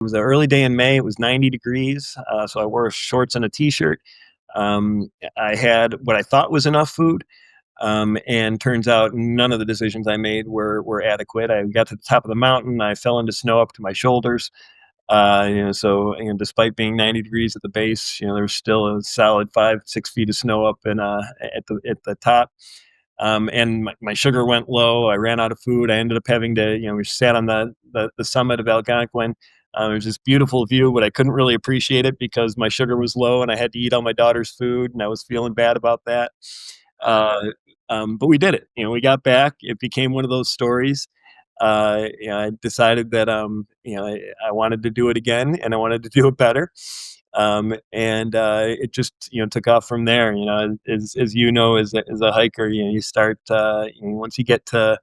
It was an early day in May. It was 90 degrees, so I wore shorts and a t-shirt. I had what I thought was enough food, and turns out none of the decisions I made were adequate. I got to the top of the mountain. I fell into snow up to my shoulders. Despite being 90 degrees at the base, there was still a solid 5, 6 feet of snow up and at the top. And my sugar went low. I ran out of food. I ended up having to, we sat on the summit of Algonquin. There's this beautiful view, but I couldn't really appreciate it because my sugar was low and I had to eat all my daughter's food, and I was feeling bad about that. Uh, but we did it. We got back. It became one of those stories. I decided that I wanted to do it again, and I wanted to do it better. And it just took off from there. As you know, as a hiker, you start once you get to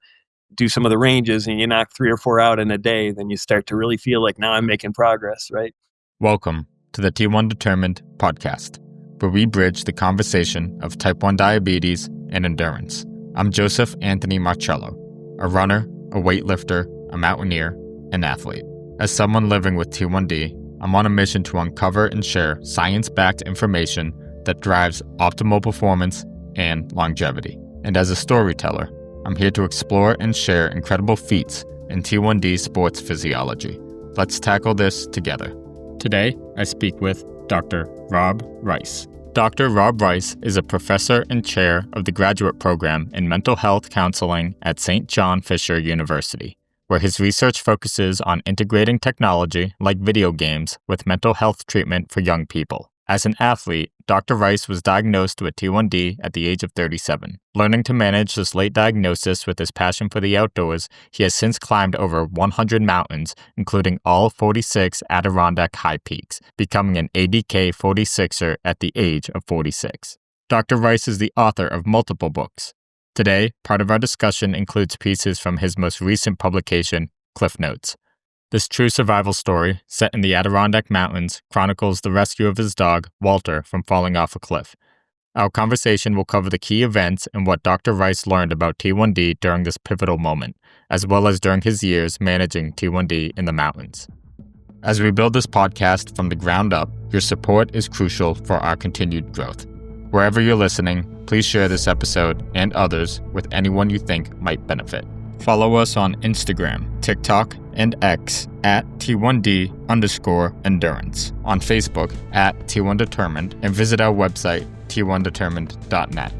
do some of the ranges and you knock 3 or 4 out in a day, then you start to really feel like now I'm making progress, right? Welcome to the T1 Determined podcast, where we bridge the conversation of type 1 diabetes and endurance. I'm Joseph Anthony Marcello, a runner, a weightlifter, a mountaineer, an athlete. As someone living with T1D, I'm on a mission to uncover and share science-backed information that drives optimal performance and longevity. And as a storyteller, I'm here to explore and share incredible feats in T1D sports physiology. Let's tackle this together. Today, I speak with Dr. Rob Rice. Dr. Rob Rice is a professor and chair of the graduate program in mental health counseling at St. John Fisher University, where his research focuses on integrating technology like video games with mental health treatment for young people. As an athlete, Dr. Rice was diagnosed with T1D at the age of 37. Learning to manage this late diagnosis with his passion for the outdoors, he has since climbed over 100 mountains, including all 46 Adirondack High Peaks, becoming an ADK 46er at the age of 46. Dr. Rice is the author of multiple books. Today, part of our discussion includes pieces from his most recent publication, Cliff Notes. This true survival story, set in the Adirondack Mountains, chronicles the rescue of his dog, Walter, from falling off a cliff. Our conversation will cover the key events and what Dr. Rice learned about T1D during this pivotal moment, as well as during his years managing T1D in the mountains. As we build this podcast from the ground up, your support is crucial for our continued growth. Wherever you're listening, please share this episode and others with anyone you think might benefit. Follow us on Instagram, TikTok, and X at T1D_endurance, on Facebook at T1 Determined, and visit our website, T1Determined.net.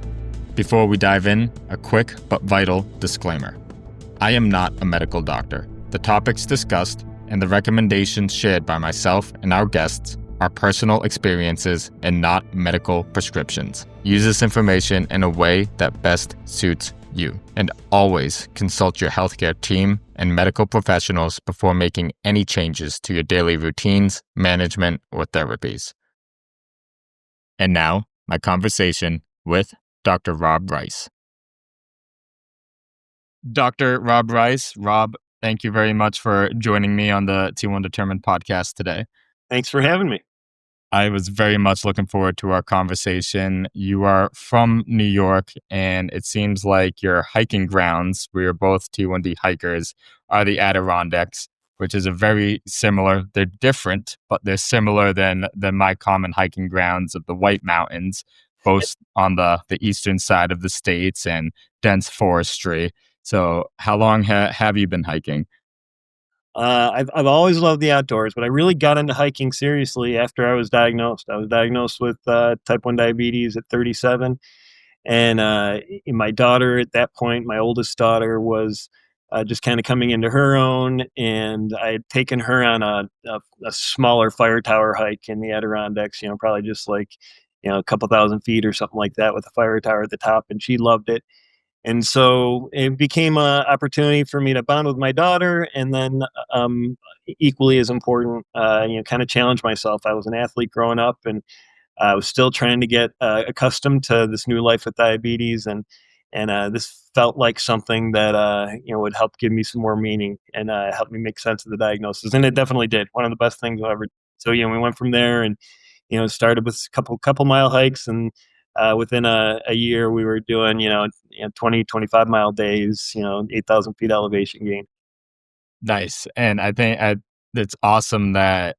Before we dive in, a quick but vital disclaimer. I am not a medical doctor. The topics discussed and the recommendations shared by myself and our guests are personal experiences and not medical prescriptions. Use this information in a way that best suits you, and always consult your healthcare team and medical professionals before making any changes to your daily routines, management, or therapies. And now, my conversation with Dr. Rob Rice. Dr. Rob Rice. Rob, thank you very much for joining me on the T1 Determined podcast today. Thanks for having me. I was very much looking forward to our conversation. You are from New York, and it seems like your hiking grounds, we are both T1D hikers, are the Adirondacks, which is a very similar, they're different, but they're similar than my common hiking grounds of the White Mountains, both on the eastern side of the states and dense forestry. So how long have you been hiking? I've always loved the outdoors, but I really got into hiking seriously after I was diagnosed. I was diagnosed with type 1 diabetes at 37, and my daughter at that point, my oldest daughter, was just kind of coming into her own, and I had taken her on a smaller fire tower hike in the Adirondacks. Probably just like a couple thousand feet or something like that, with a fire tower at the top, and she loved it. And so it became an opportunity for me to bond with my daughter, and then equally as important, kind of challenge myself. I was an athlete growing up, and I was still trying to get accustomed to this new life with diabetes, and this felt like something that would help give me some more meaning and help me make sense of the diagnosis, and it definitely did. One of the best things I ever. So we went from there, and started with a couple mile hikes, and within a year we were doing 20, 25 mile days, 8,000 feet elevation gain. Nice. And I think it's awesome that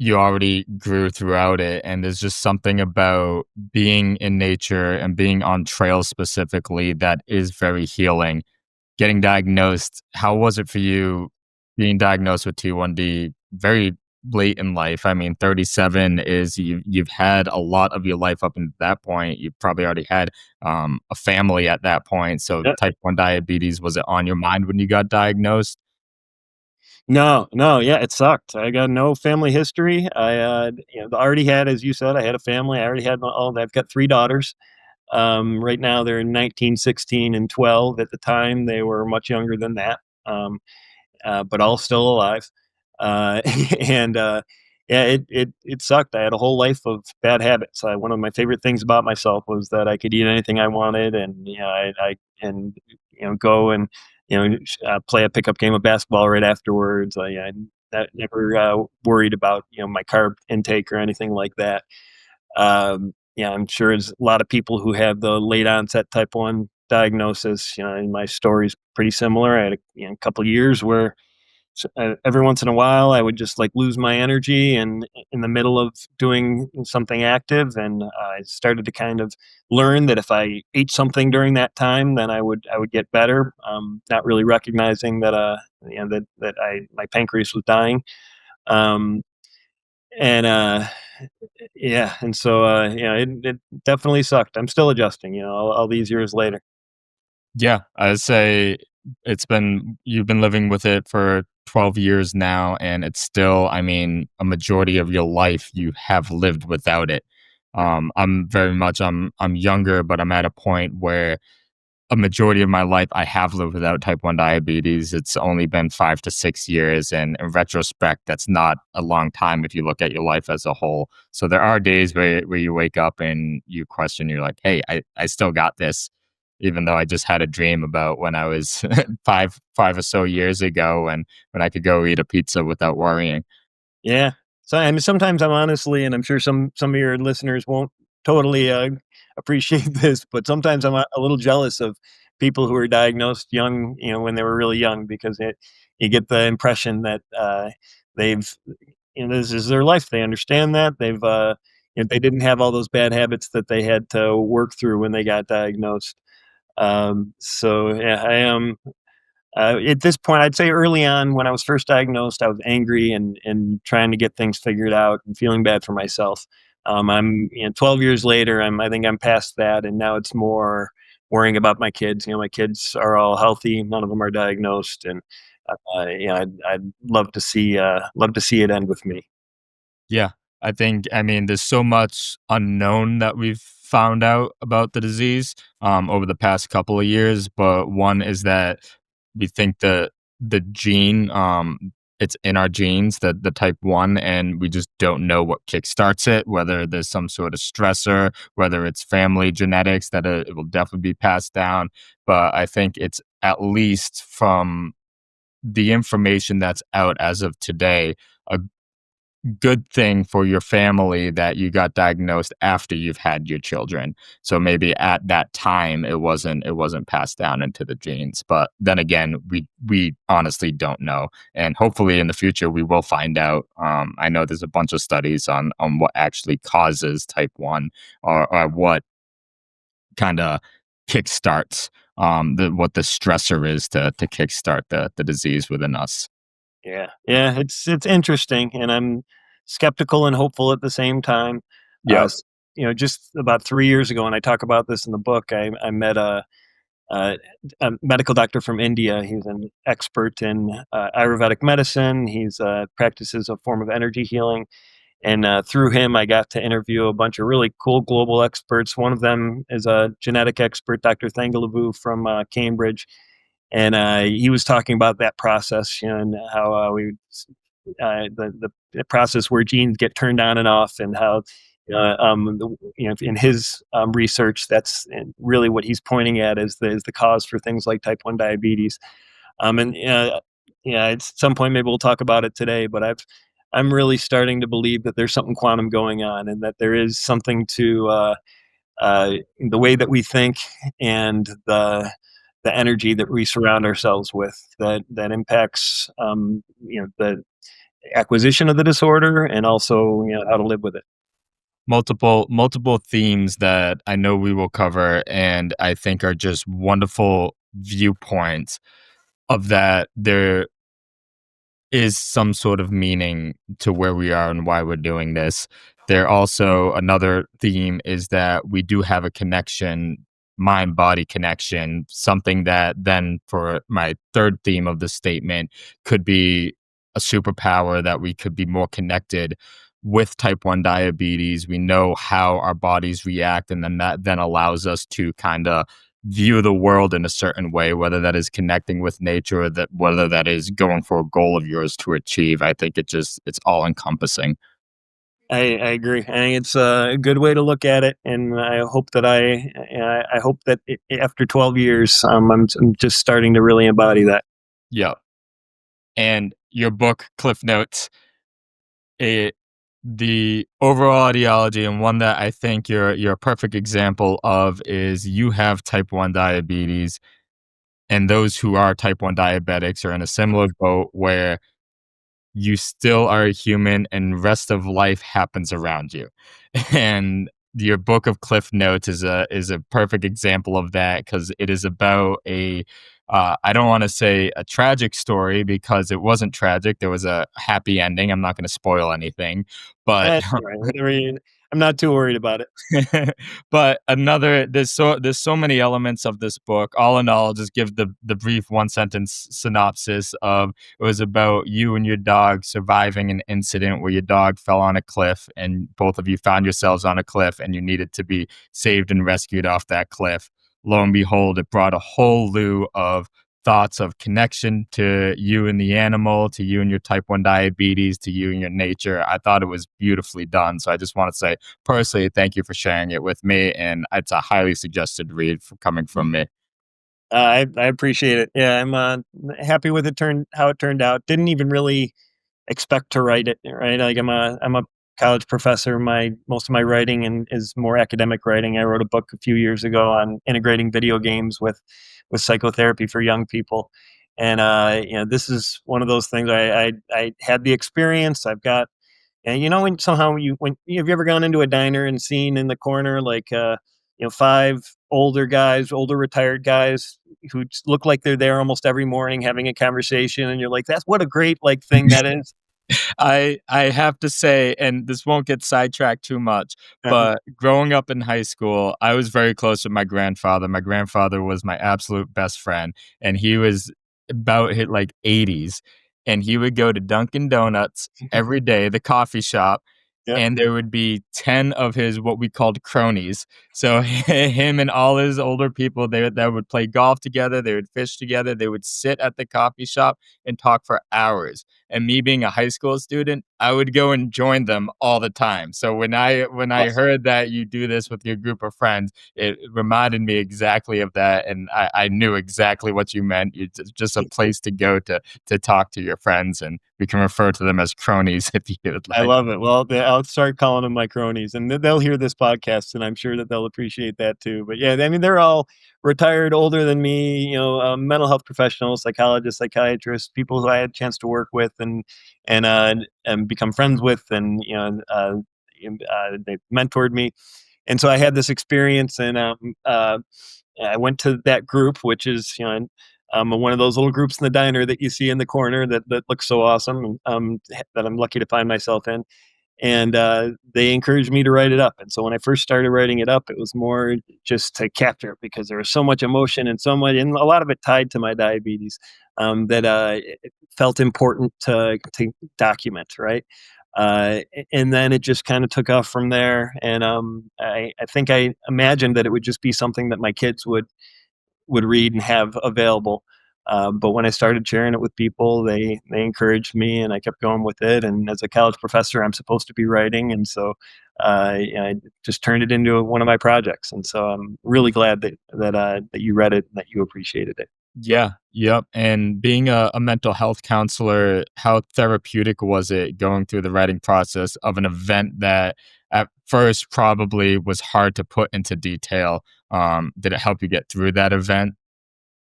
you already grew throughout it, and there's just something about being in nature and being on trails specifically that is very healing. Getting diagnosed, how was it for you being diagnosed with T1D very late in life? I mean, 37 is you've had a lot of your life up until that point. You probably already had a family at that point. So type 1 diabetes, was it on your mind when you got diagnosed? No, no, yeah, it sucked. I got no family history. Already had, as you said, I had a family. I already had all. I've got 3 daughters. Right now, they're 19, 16, and 12. At the time, they were much younger than that. But all still alive. Uh, and Yeah, it sucked. I had a whole life of bad habits. One of my favorite things about myself was that I could eat anything I wanted, and I and go and play a pickup game of basketball right afterwards. I never worried about my carb intake or anything like that. Yeah, I'm sure there's a lot of people who have the late onset type 1 diagnosis. And my story's pretty similar. I had a couple years where every once in a while I would just like lose my energy and in the middle of doing something active, and I started to kind of learn that if I ate something during that time, then I would get better. Not really recognizing that that I my pancreas was dying. Um, and Yeah, and so it definitely sucked. I'm still adjusting, all these years later. Yeah, I'd say you've been living with it for 12 years now, and it's still, I mean, a majority of your life you have lived without it. I'm younger, but I'm at a point where a majority of my life I have lived without type 1 diabetes. It's only been 5 to 6 years. And in retrospect, that's not a long time if you look at your life as a whole. So there are days where you wake up and you question, you're like, hey, I still got this, even though I just had a dream about when I was five or so years ago and when I could go eat a pizza without worrying. Yeah. So, I mean, sometimes I'm honestly, and I'm sure some of your listeners won't totally appreciate this, but sometimes I'm a little jealous of people who are diagnosed young, when they were really young, because you get the impression that they've, this is their life. They understand that they didn't have all those bad habits that they had to work through when they got diagnosed. So yeah, I am. At this point, I'd say early on when I was first diagnosed, I was angry and trying to get things figured out and feeling bad for myself. I'm 12 years later. I think I'm past that, and now it's more worrying about my kids. My kids are all healthy. None of them are diagnosed, and I'd love to see it end with me. Yeah, I mean, there's so much unknown that we've found out about the disease over the past couple of years, but one is that we think the gene it's in our genes, the type 1, and we just don't know what kickstarts it, whether there's some sort of stressor, whether it's family genetics that it will definitely be passed down. But I think it's at least from the information that's out as of today, a good thing for your family that you got diagnosed after you've had your children. So maybe at that time it wasn't passed down into the genes. But then again, we honestly don't know. And hopefully in the future we will find out. I know there's a bunch of studies on what actually causes type 1 or what kind of kickstarts what the stressor is to kickstart the disease within us. Yeah, yeah, it's interesting, and I'm skeptical and hopeful at the same time. Yep. Just about 3 years ago, and I talk about this in the book. I met a, a medical doctor from India. He's an expert in Ayurvedic medicine. He's practices a form of energy healing, and through him, I got to interview a bunch of really cool global experts. One of them is a genetic expert, Dr. Thangalavu from Cambridge, and he was talking about that process, and how the process where genes get turned on and off, and how in his research, that's really what he's pointing at as the cause for things like type 1 diabetes. And Yeah, at some point maybe we'll talk about it today, but I'm really starting to believe that there's something quantum going on, and that there is something to the way that we think, and the energy that we surround ourselves with that impacts the acquisition of the disorder and also how to live with it. Multiple themes that I know we will cover and I think are just wonderful viewpoints of that there is some sort of meaning to where we are and why we're doing this. There also another theme is that we do have a connection, mind body connection, something that then for my third theme of the statement could be a superpower that we could be more connected with type 1 diabetes. We know how our bodies react, and then that then allows us to kind of view the world in a certain way, whether that is connecting with nature or that whether that is going for a goal of yours to achieve. I think it's all encompassing. I agree. I think it's a good way to look at it, and I hope that I hope that after 12 years, I'm just starting to really embody that. Yeah. And your book, Cliff Notes, it the overall ideology and one that I think you're a perfect example of is you have type 1 diabetes and those who are type 1 diabetics are in a similar boat where you still are a human and rest of life happens around you. And your book of Cliff Notes is a perfect example of that because it is about a I don't want to say a tragic story because it wasn't tragic. There was a happy ending. I'm not going to spoil anything, but That's all right. I mean, I'm not too worried about it. but another there's so many elements of this book. All in all, I'll just give the brief one sentence synopsis of it was about you and your dog surviving an incident where your dog fell on a cliff and both of you found yourselves on a cliff and you needed to be saved and rescued off that cliff. Lo and behold, it brought a whole slew of thoughts of connection to you and the animal, to you and your type 1 diabetes, to you and your nature. I thought it was beautifully done. So I just want to say personally, thank you for sharing it with me. And it's a highly suggested read coming from me. I appreciate it. Yeah, I'm happy with how it turned out. Didn't even really expect to write it, right? Like I'm a college professor. My most of my writing and is more academic writing. I wrote a book a few years ago on integrating video games with psychotherapy for young people. And this is one of those things. I had the experience. I've got, and when somehow when have you ever gone into a diner and seen in the corner like five older guys, older retired guys who look like they're there almost every morning having a conversation, and you're like, that's what a great like thing that is. I have to say, and this won't get sidetracked too much, Uh-huh. but growing up in high school, I was very close with my grandfather. My grandfather was my absolute best friend, and he was about hit like 80s, and he would go to Dunkin' Donuts every day, the coffee shop, Yeah. and there would be 10 of his what we called cronies. So him and all his older people, they would play golf together, they would fish together, they would sit at the coffee shop and talk for hours. And me being a high school student, I would go and join them all the time. So when I Awesome. heard that you do this with your group of friends, it reminded me exactly of that, and I knew exactly what you meant. It's just a place to go to talk to your friends, and we can refer to them as cronies if you would I like. love it. Well, I'll start calling them my cronies, and they'll hear this podcast, and I'm sure that they'll appreciate that too. But yeah, I mean, they're all retired, older than me. Mental health professionals, psychologists, psychiatrists, people who I had a chance to work with and become friends with, and they mentored me, and so I had this experience, and I went to that group, which is one of those little groups in the diner that you see in the corner that looks so awesome, that I'm lucky to find myself in. And they encouraged me to write it up. And so when I first started writing it up, it was more just to capture it because there was so much emotion and so much, and a lot of it tied to my diabetes, that it felt important to document, right? And then it just kind of took off from there. And I think I imagined that it would just be something that my kids would read and have available. But when I started sharing it with people, they encouraged me, and I kept going with it. And as a college professor, I'm supposed to be writing, and so I just turned it into one of my projects. And so I'm really glad that you read it and that you appreciated it. Yeah, yep. And being a mental health counselor, how therapeutic was it going through the writing process of an event that at first probably was hard to put into detail? Did it help you get through that event?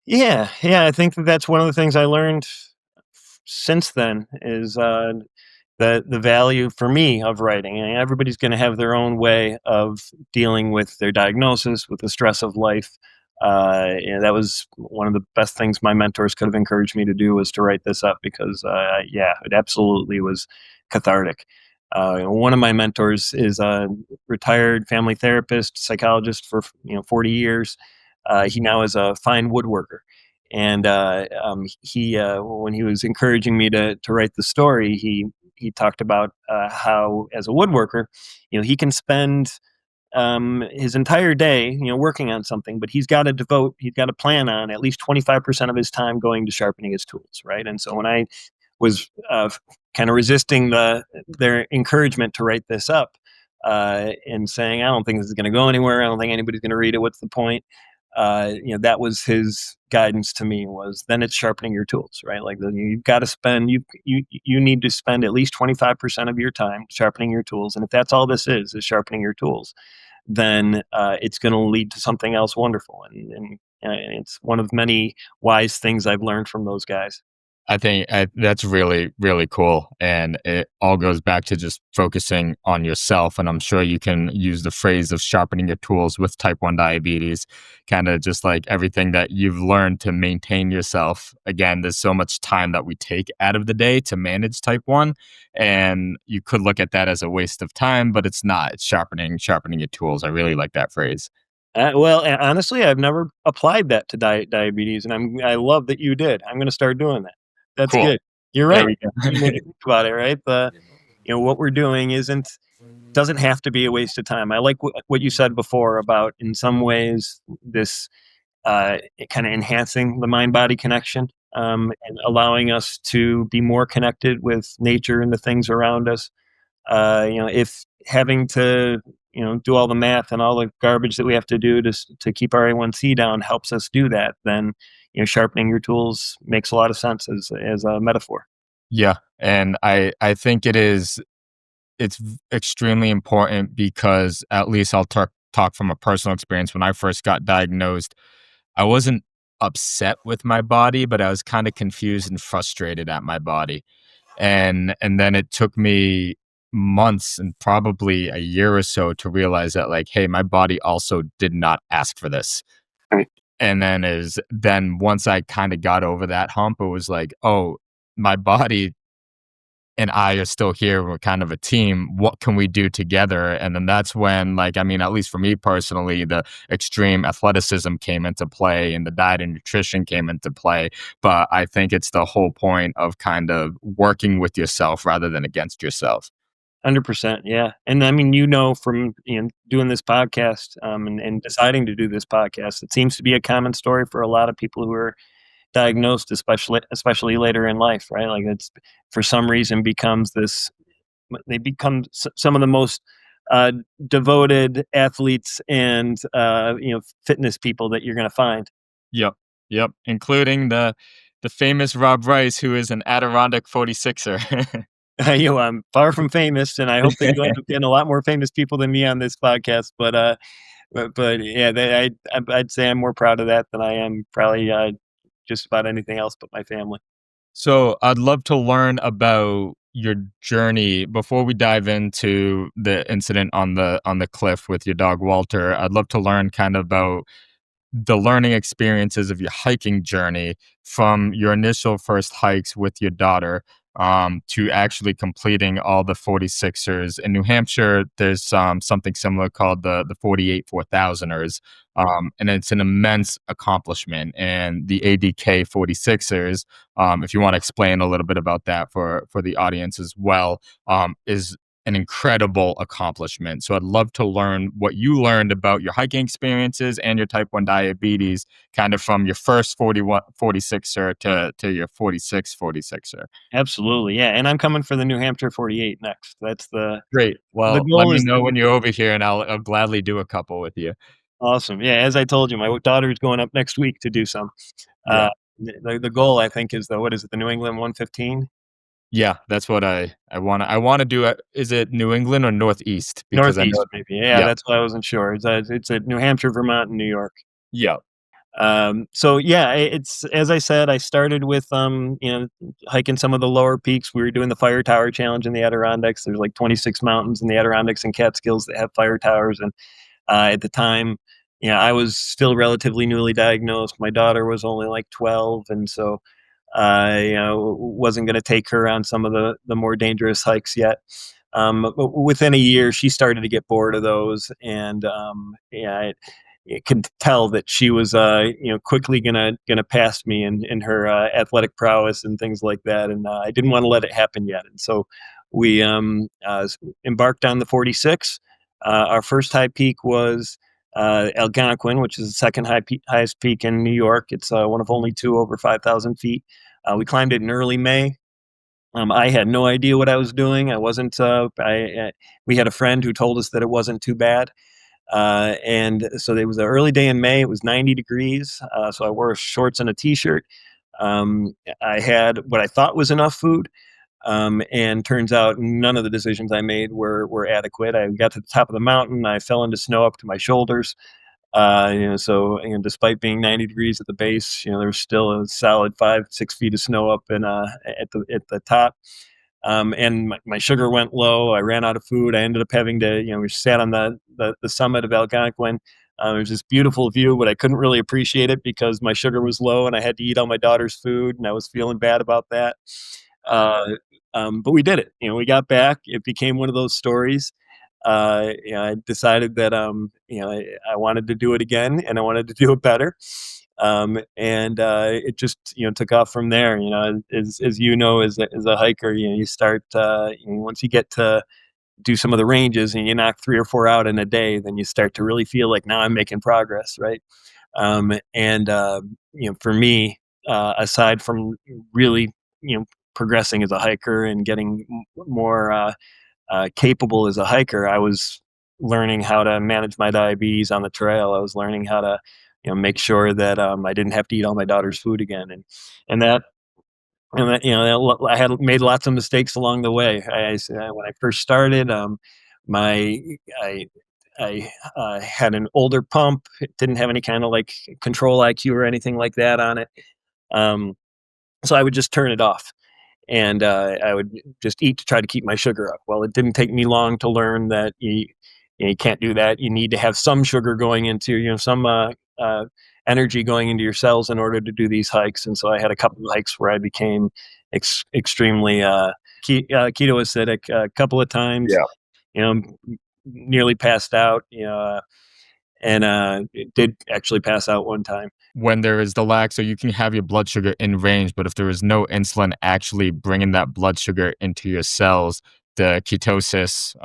Yeah, yeah, I think that that's one of the things I learned since then is, the value for me of writing. And everybody's going to have their own way of dealing with their diagnosis, with the stress of life. That was one of the best things my mentors could have encouraged me to do was to write this up because, yeah, it absolutely was cathartic. One of my mentors is a retired family therapist, psychologist for 40 years. He now is a fine woodworker, and he when he was encouraging me to write the story, he talked about how as a woodworker, he can spend his entire day, working on something, but he's got to plan on at least 25% of his time going to sharpening his tools, right? And so when I was kind of resisting their encouragement to write this up and saying, I don't think this is going to go anywhere. I don't think anybody's going to read it. What's the point? That was his guidance to me was then it's sharpening your tools, right? Like you've got to spend, you need to spend at least 25% of your time sharpening your tools. And if that's all this is sharpening your tools, then it's going to lead to something else wonderful. And it's one of many wise things I've learned from those guys. I think that's really, really cool. And it all goes back to just focusing on yourself. And I'm sure you can use the phrase of sharpening your tools with type 1 diabetes, kind of just like everything that you've learned to maintain yourself. Again, there's so much time that we take out of the day to manage type 1. And you could look at that as a waste of time, but it's not. It's sharpening your tools. I really like that phrase. Honestly, I've never applied that to diabetes, and I love that you did. I'm going to start doing that. That's Cool. good. You're There right. we When go. you think about it, right? What we're doing doesn't have to be a waste of time. I like what you said before about in some ways this kind of enhancing the mind body connection and allowing us to be more connected with nature and the things around us. If having to do all the math and all the garbage that we have to do to keep our A1C down helps us do that, then sharpening your tools makes a lot of sense as a metaphor. Yeah, and I think extremely important because at least I'll talk from a personal experience. When I first got diagnosed, I wasn't upset with my body, but I was kind of confused and frustrated at my body. And then it took me months and probably a year or so to realize that like, hey, my body also did not ask for this. Right. And then once I kind of got over that hump, it was like, oh, my body and I are still here. We're kind of a team. What can we do together? And then that's when, like, I mean, at least for me personally, the extreme athleticism came into play and the diet and nutrition came into play. But I think it's the whole point of kind of working with yourself rather than against yourself. 100%, yeah. And I mean, from doing this podcast and deciding to do this podcast, it seems to be a common story for a lot of people who are diagnosed, especially later in life, right? Like it's for some reason becomes this. They become some of the most uh, devoted athletes and fitness people that you're going to find. Yep. Yep. Including the famous Rob Rice, who is an Adirondack 46er. I'm far from famous, and I hope that you end up getting a lot more famous people than me on this podcast. But yeah, I'd say I'm more proud of that than I am probably just about anything else but my family. So I'd love to learn about your journey before we dive into the incident on the cliff with your dog Walter. I'd love to learn kind of about the learning experiences of your hiking journey from your initial first hikes with your daughter to actually completing all the 46ers. In New Hampshire, there's something similar called the 48 4000ers. And it's an immense accomplishment. And the ADK 46ers, if you want to explain a little bit about that for the audience as well, is an incredible accomplishment. So I'd love to learn what you learned about your hiking experiences and your type 1 diabetes, kind of from your first 41 46er to your 46 46er. Absolutely, yeah, and I'm coming for the New Hampshire 48 next. That's Great. the Well, let goal me is know when you're over here and I'll gladly do a couple with you. awesome. Yeah, as I told you, my daughter's going up next week to do some. Yeah. Uh, the goal I think is what is it? The New England 115 Yeah, that's what I wanna do it. Is it New England or Northeast? Because I know. Northeast maybe. Yeah, Yeah. that's why I wasn't sure. It's at New Hampshire, Vermont, and New York. Yeah. So yeah, it's as I said, I started with hiking some of the lower peaks. We were doing the fire tower challenge in the Adirondacks. There's like 26 mountains in the Adirondacks and Catskills that have fire towers, and at the time, I was still relatively newly diagnosed. My daughter was only like 12, and so I wasn't going to take her on some of the more dangerous hikes yet. But within a year, she started to get bored of those, and it could tell that she was quickly gonna pass me in her athletic prowess and things like that, and I didn't want to let it happen yet, and so we embarked on the 46. Our first high peak was Algonquin, which is the second highest peak in New York. It's one of only two over 5,000 feet. We climbed it in early May. I had no idea what I was doing. I wasn't. We had a friend who told us that it wasn't too bad, and so it was an early day in May. It was 90 degrees, so I wore shorts and a t-shirt. I had what I thought was enough food, and turns out none of the decisions I made were adequate. I got to the top of the mountain. I fell into snow up to my shoulders. So despite being 90 degrees at the base, there was still a solid 5, 6 feet of snow up and at the top. And my sugar went low. I ran out of food. I ended up having to, we sat on the summit of Algonquin. There's this beautiful view, but I couldn't really appreciate it because my sugar was low and I had to eat all my daughter's food, and I was feeling bad about that. Uh, but we did it. We got back. It became one of those stories. I decided that I wanted to do it again, and I wanted to do it better. And it just took off from there. As you know, as a hiker, you start once you get to do some of the ranges and you knock 3 or 4 out in a day, then you start to really feel like now I'm making progress, right? And for me, aside from really progressing as a hiker and getting more capable as a hiker, I was learning how to manage my diabetes on the trail. I was learning how to, make sure that I didn't have to eat all my daughter's food again, and that and that, I had made lots of mistakes along the way. When I first started, my I I had an older pump. It didn't have any kind of like control IQ or anything like that on it. Um, so I would just turn it off, and I would just eat to try to keep my sugar up. Well, it didn't take me long to learn that you can't do that. You need to have some sugar going into some energy going into your cells in order to do these hikes. And so I had a couple of hikes where I became extremely keto acidic a couple of times. Yeah. You know, nearly passed out. And it did actually pass out one time. When there is the lack, so you can have your blood sugar in range, but if there is no insulin actually bringing that blood sugar into your cells, the ketosis,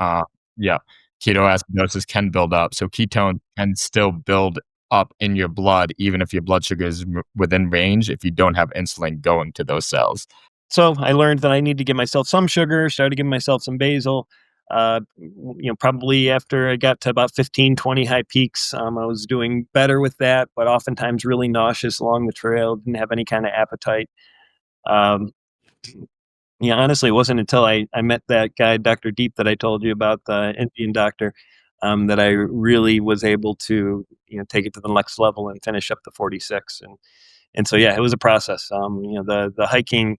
yeah, ketoacidosis can build up. So ketone can still build up in your blood, even if your blood sugar is within range, if you don't have insulin going to those cells. So I learned that I need to give myself some sugar, started giving myself some basil. Probably after I got to about 15, 20 high peaks, I was doing better with that, but oftentimes really nauseous along the trail, didn't have any kind of appetite. Um, Honestly, it wasn't until I met that guy, Dr. Deep, that I told you about, the Indian doctor, that I really was able to, take it to the next level and finish up the 46. And so, yeah, it was a process. The hiking,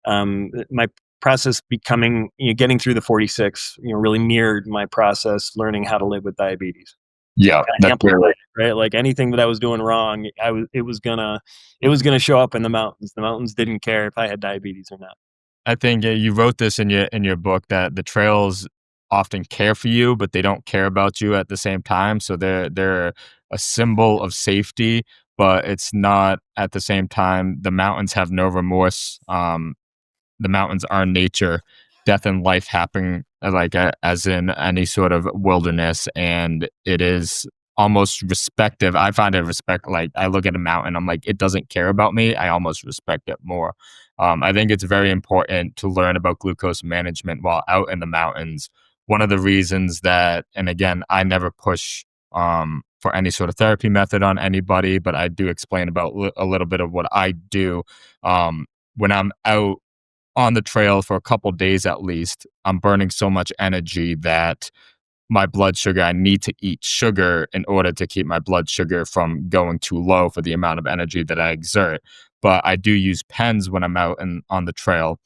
my process becoming, getting through the 46, really mirrored my process learning how to live with diabetes. Yeah, Kinda that's amplified it, right? Like anything that I was doing wrong, it was gonna show up in the mountains. The mountains didn't care if I had diabetes or not. I think you wrote this in your book that the trails often care for you, but they don't care about you at the same time. So they're a symbol of safety, but it's not at the same time. The mountains have no remorse. The mountains are nature. Death and life happen as in any sort of wilderness, and it is almost respective. I find it respect. Like I look at a mountain, I'm like, it doesn't care about me. I almost respect it more. I think it's very important to learn about glucose management while out in the mountains. One of the reasons that, and again, I never push for any sort of therapy method on anybody, but I do explain about a little bit of what I do when I'm out on the trail for a couple days at least. I'm burning so much energy that my blood sugar. I need to eat sugar in order to keep my blood sugar from going too low for the amount of energy that I exert. But I do use pens when I'm out and on the trail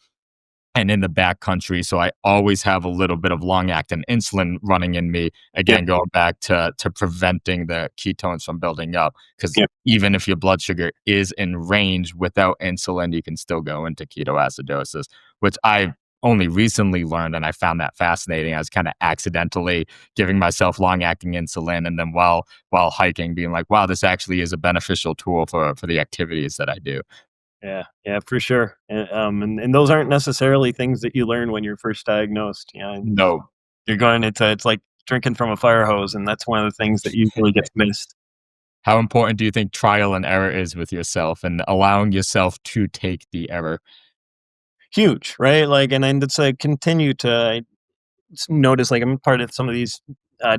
and in the back country. So I always have a little bit of long acting insulin running in me. Yep, Again, going back to preventing the ketones from building up. Because yep. even if your blood sugar is in range without insulin, you can still go into ketoacidosis, which I only recently learned, and I found that fascinating. I was kind of accidentally giving myself long acting insulin, and then while hiking, being like, "Wow, this actually is a beneficial tool for the activities that I do." Yeah, yeah, for sure. And those aren't necessarily things that you learn when you're first diagnosed. You know, No. you're going. It's like drinking from a fire hose, and that's one of the things that usually gets missed. How important do you think trial and error is with yourself and allowing yourself to take the error? Huge, right? Like, and then it's like continue to notice. Like, I'm part of some of these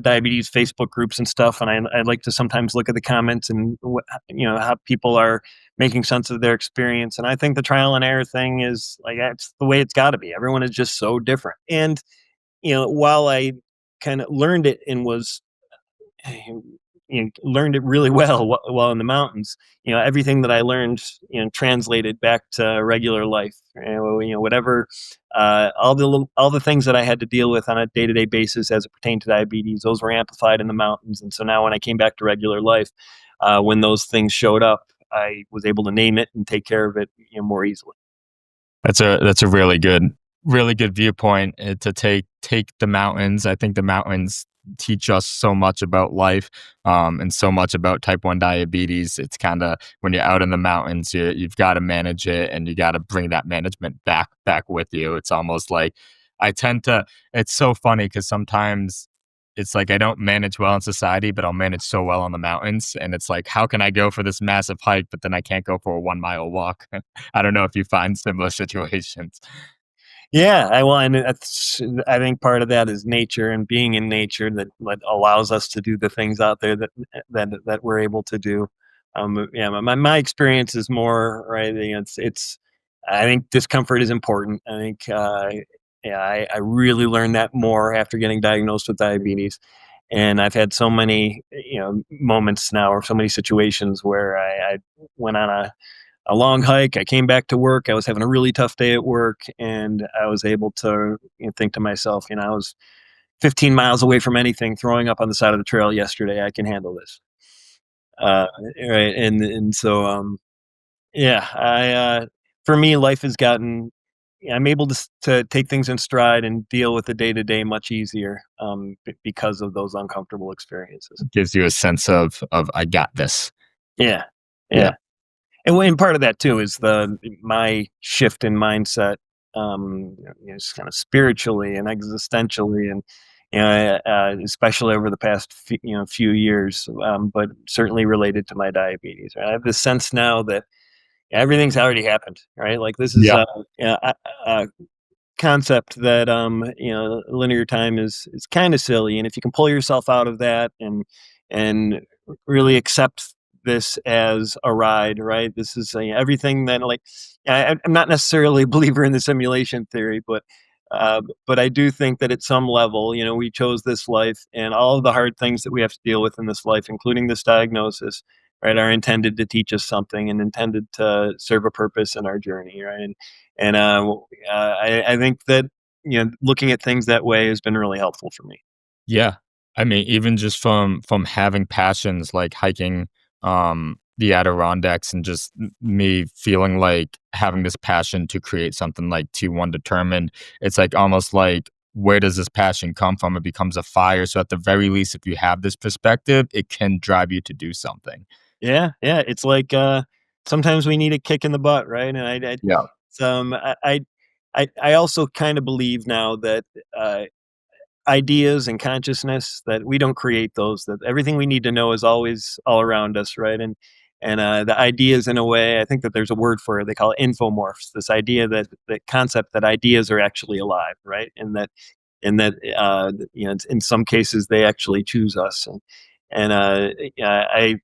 diabetes Facebook groups and stuff, and I like to sometimes look at the comments and how people are making sense of their experience. And I think the trial and error thing is like that's the way it's got to be. Everyone is just so different, and while I kind of learned it and was learned it really well while in the mountains. Everything that I learned, translated back to regular life. Whatever, all the things that I had to deal with on a day to day basis as it pertained to diabetes, those were amplified in the mountains. And so now, when I came back to regular life, when those things showed up, I was able to name it and take care of it, more easily. That's a really good viewpoint to take the mountains. I think the mountains teach us so much about life, and so much about type 1 diabetes. It's kind of when you're out in the mountains, you've got to manage it and you got to bring that management back with you. It's almost like I tend to. It's so funny because sometimes it's like I don't manage well in society, but I'll manage so well on the mountains. And it's like, how can I go for this massive hike, but then I can't go for a 1 mile walk? I don't know if you find similar situations. Yeah, and I think part of that is nature and being in nature that allows us to do the things out there that we're able to do. Yeah, my experience is more right. It's I think discomfort is important. I think yeah, I really learned that more after getting diagnosed with diabetes, and I've had so many moments now or so many situations where I went on a long hike. I came back to work. I was having a really tough day at work, and I was able to think to myself, I was 15 miles away from anything, throwing up on the side of the trail yesterday. I can handle this. Uh, right, and so yeah, I for me, life has gotten. I'm able to take things in stride and deal with the day to day much easier because of those uncomfortable experiences. Gives you a sense of I got this. Yeah, Yeah. yeah. And part of that too is the my shift in mindset, just kind of spiritually and existentially, and especially over the past few years, but certainly related to my diabetes. Right? I have this sense now that everything's already happened. Right, like this is Yeah. a concept that linear time is kind of silly, and if you can pull yourself out of that and really accept this as a ride, right? This is everything that like I'm not necessarily a believer in the simulation theory, but I do think that at some level, we chose this life, and all of the hard things that we have to deal with in this life, including this diagnosis, right, are intended to teach us something and intended to serve a purpose in our journey, right? And I think that looking at things that way has been really helpful for me. Yeah. I mean, even just from having passions like hiking the Adirondacks and just me feeling like having this passion to create something like T1 Determined, it's like almost like where does this passion come from? It becomes a fire. So at the very least, if you have this perspective, it can drive you to do something. Yeah, yeah, it's like sometimes we need a kick in the butt, right? And Yeah. some I also kind of believe now that uh, ideas and consciousness that we don't create those, that everything we need to know is always all around us, right? And the ideas, in a way, I think that there's a word for it. They call it infomorphs, this idea that the concept that ideas are actually alive, right? And that in some cases they actually choose us. And yeah, I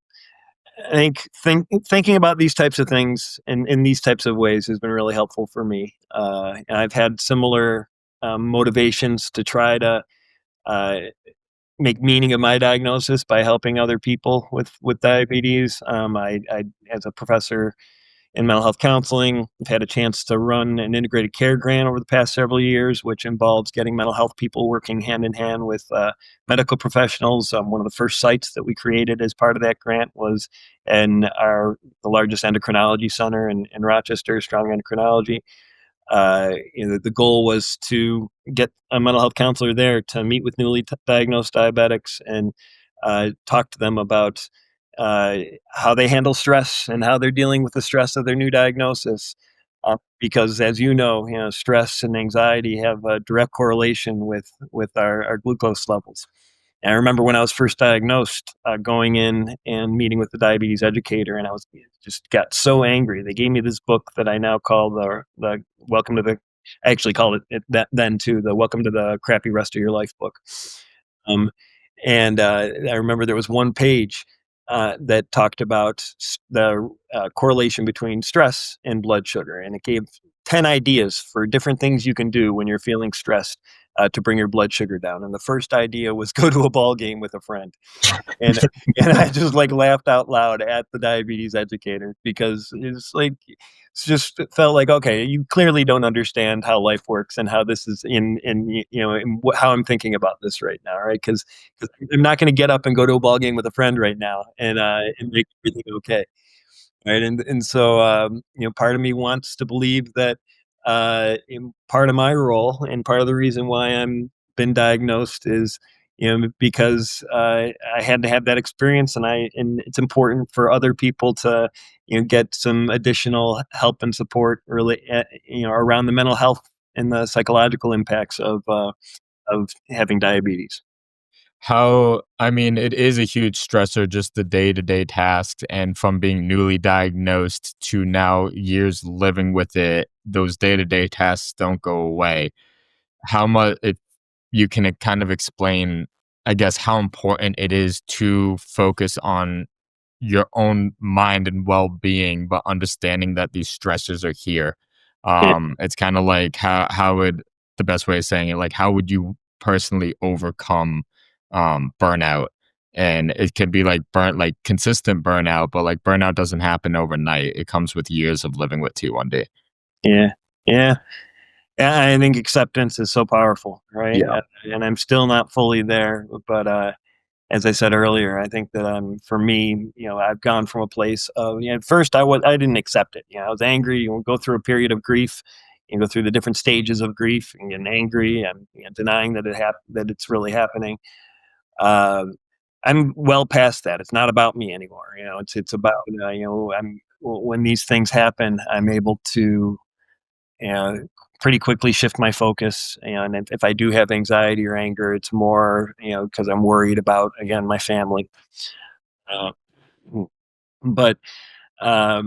thinking about these types of things in these types of ways has been really helpful for me. And I've had similar motivations to try to uh, make meaning of my diagnosis by helping other people with diabetes. I as a professor in mental health counseling, I've had a chance to run an integrated care grant over the past several years, which involves getting mental health people working hand in hand with medical professionals. One of the first sites that we created as part of that grant was in the largest endocrinology center in Rochester, Strong Endocrinology. The goal was to get a mental health counselor there to meet with newly diagnosed diabetics and talk to them about uh, how they handle stress and how they're dealing with the stress of their new diagnosis. Because, as you know, stress and anxiety have a direct correlation with our glucose levels. And I remember when I was first diagnosed, going in and meeting with the diabetes educator, and I was just got so angry. They gave me this book that I now call the Welcome to the. I actually called it that then too, the Welcome to the Crappy Rest of Your Life book. Um, and I remember there was one page that talked about the correlation between stress and blood sugar, and it gave 10 ideas for different things you can do when you're feeling stressed to bring your blood sugar down. And the first idea was go to a ball game with a friend. And and I just like laughed out loud at the diabetes educator because it's like it felt like, okay, you clearly don't understand how life works and how this is how I'm thinking about this right now, right? Because I'm not going to get up and go to a ball game with a friend right now and make everything okay, right? And so part of me wants to believe that part of my role and part of the reason why I'm been diagnosed is because I had to have that experience, and it's important for other people to get some additional help and support really around the mental health and the psychological impacts of having diabetes. I mean, it is a huge stressor, just the day to day tasks. And from being newly diagnosed to now years living with it, those day to day tasks don't go away. How much, if you can kind of explain, I guess, how important it is to focus on your own mind and well-being, but understanding that these stressors are here. Yeah, It's kind of like how would the best way of saying it, like how would you personally overcome burnout? And it could be like consistent burnout, but like burnout doesn't happen overnight. It comes with years of living with T1D. yeah, yeah. Yeah, I think acceptance is so powerful, right? Yeah. And I'm still not fully there, but as I said earlier, I think that for me, I've gone from a place of at first I didn't accept it. I was angry. You go through a period of grief, you go through the different stages of grief, and getting angry and denying that that it's really happening. Um, I'm well past that. It's not about me anymore. It's about I'm when these things happen, I'm able to pretty quickly shift my focus. And if I do have anxiety or anger, it's more, because I'm worried about, again, my family. Uh, mm, but yeah,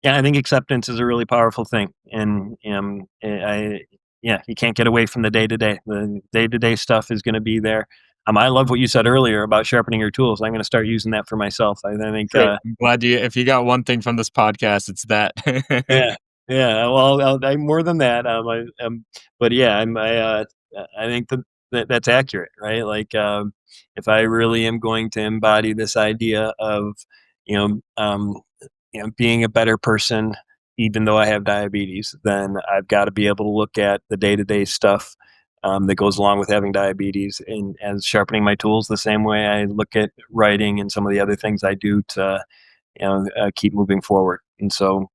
I think acceptance is a really powerful thing. And yeah, you can't get away from the day to day. The day to day stuff is going to be there. I love what you said earlier about sharpening your tools. I'm going to start using that for myself. I think, Good. I'm glad if you got one thing from this podcast, it's that. yeah, yeah. Well, I'm more than that. But yeah, I think that's accurate, right? Like, if I really am going to embody this idea of, you know, um, being a better person, even though I have diabetes, then I've got to be able to look at the day to day stuff. That goes along with having diabetes, and as sharpening my tools the same way I look at writing and some of the other things I do to keep moving forward. And so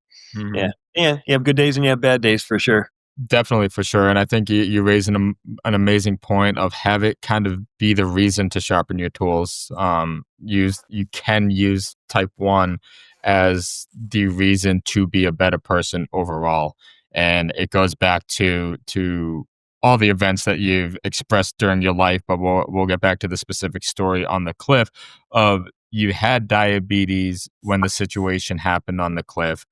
yeah. Yeah, you have good days and you have bad days for sure. Definitely, for sure, and I think you raise an amazing point of have it kind of be the reason to sharpen your tools. You can use type 1 as the reason to be a better person overall, and it goes back to all the events that you've expressed during your life, but we'll get back to the specific story on the cliff of you had diabetes when the situation happened on the cliff,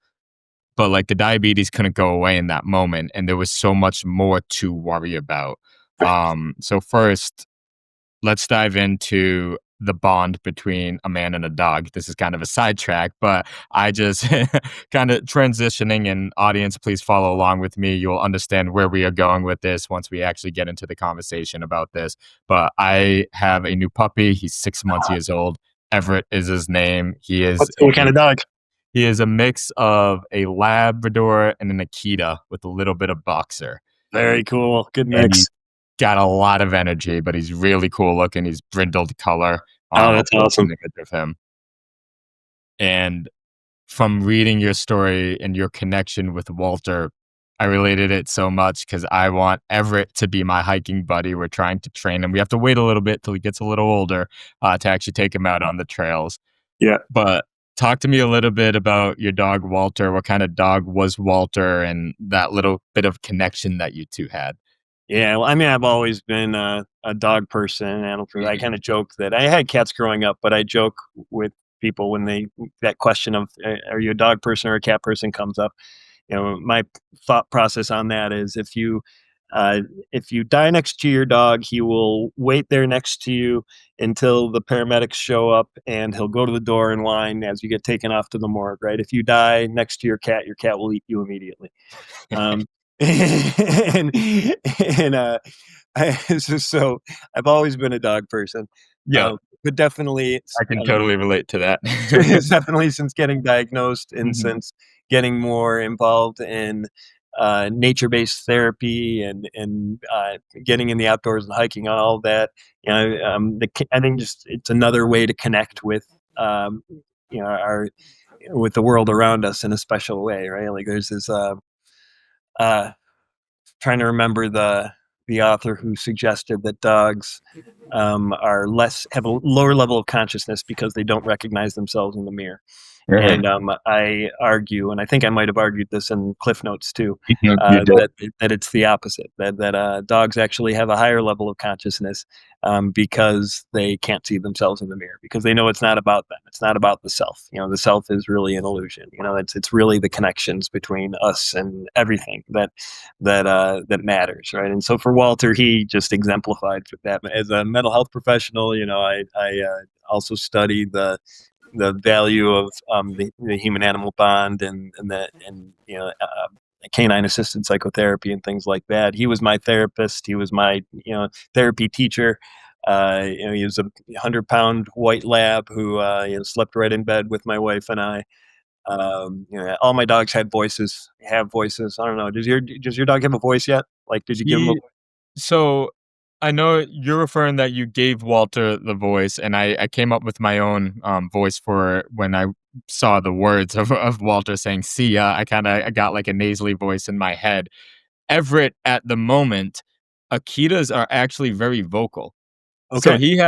but like the diabetes couldn't go away in that moment and there was so much more to worry about. Right. So first, let's dive into the bond between a man and a dog. This is kind of a sidetrack, but I just kind of transitioning, and audience, please follow along with me. You'll understand where we are going with this once we actually get into the conversation about this. But I have a new puppy. He's 6 months years old. Everett is his name. What kind of dog? He is a mix of a Labrador and an Akita with a little bit of boxer. Very cool. Good And he's mix. got a lot of energy, but he's really cool looking. He's brindled color. Oh, I'll that's post an awesome. image of him. And from reading your story and your connection with Walter, I related it so much because I want Everett to be my hiking buddy. We're trying to train him. We have to wait a little bit till he gets a little older to actually take him out on the trails. Yeah. But talk to me a little bit about your dog, Walter. What kind of dog was Walter, and that little bit of connection that you two had? Yeah, well, I mean, I've always been a dog person, animal person. I kind of joke that I had cats growing up, but I joke with people when they that question of are you a dog person or a cat person comes up. You know, my thought process on that is uh, if you die next to your dog, he will wait there next to you until the paramedics show up, and he'll go to the door in line as you get taken off to the morgue. Right? If you die next to your cat will eat you immediately. Um, and and so I've always been a dog person, Yeah, but definitely I can totally relate to that. it's definitely since getting diagnosed and Mhm. since getting more involved in nature-based therapy and getting in the outdoors and hiking and all that. You know, I think just it's another way to connect with um, our with the world around us in a special way, right? Like there's this. Uh, Trying to remember the author who suggested that dogs are less have a lower level of consciousness because they don't recognize themselves in the mirror. Right. And I argue, and I think I might have argued this in Cliff Notes too, Mhm, you did. that it's the opposite. That dogs actually have a higher level of consciousness because they can't see themselves in the mirror because they know it's not about them. It's not about the self. You know, the self is really an illusion. You know, it's really the connections between us and everything that matters, right? And so for Walter, he just exemplified that as a mental health professional. You know, I also study the value of the human animal bond and canine assisted psychotherapy and things like that. He was my therapist. He was my therapy teacher. He was a 100-pound white lab who slept right in bed with my wife and I. All my dogs had voices. Have voices. I don't know. Does your dog have a voice yet? Like, did you give him a? He So, I know you're referring that you gave Walter the voice, and I came up with my own, voice for when I saw the words of Walter saying, "See ya." I got, like, a nasally voice in my head. Everett, at the moment, Akitas are actually very vocal. So Okay,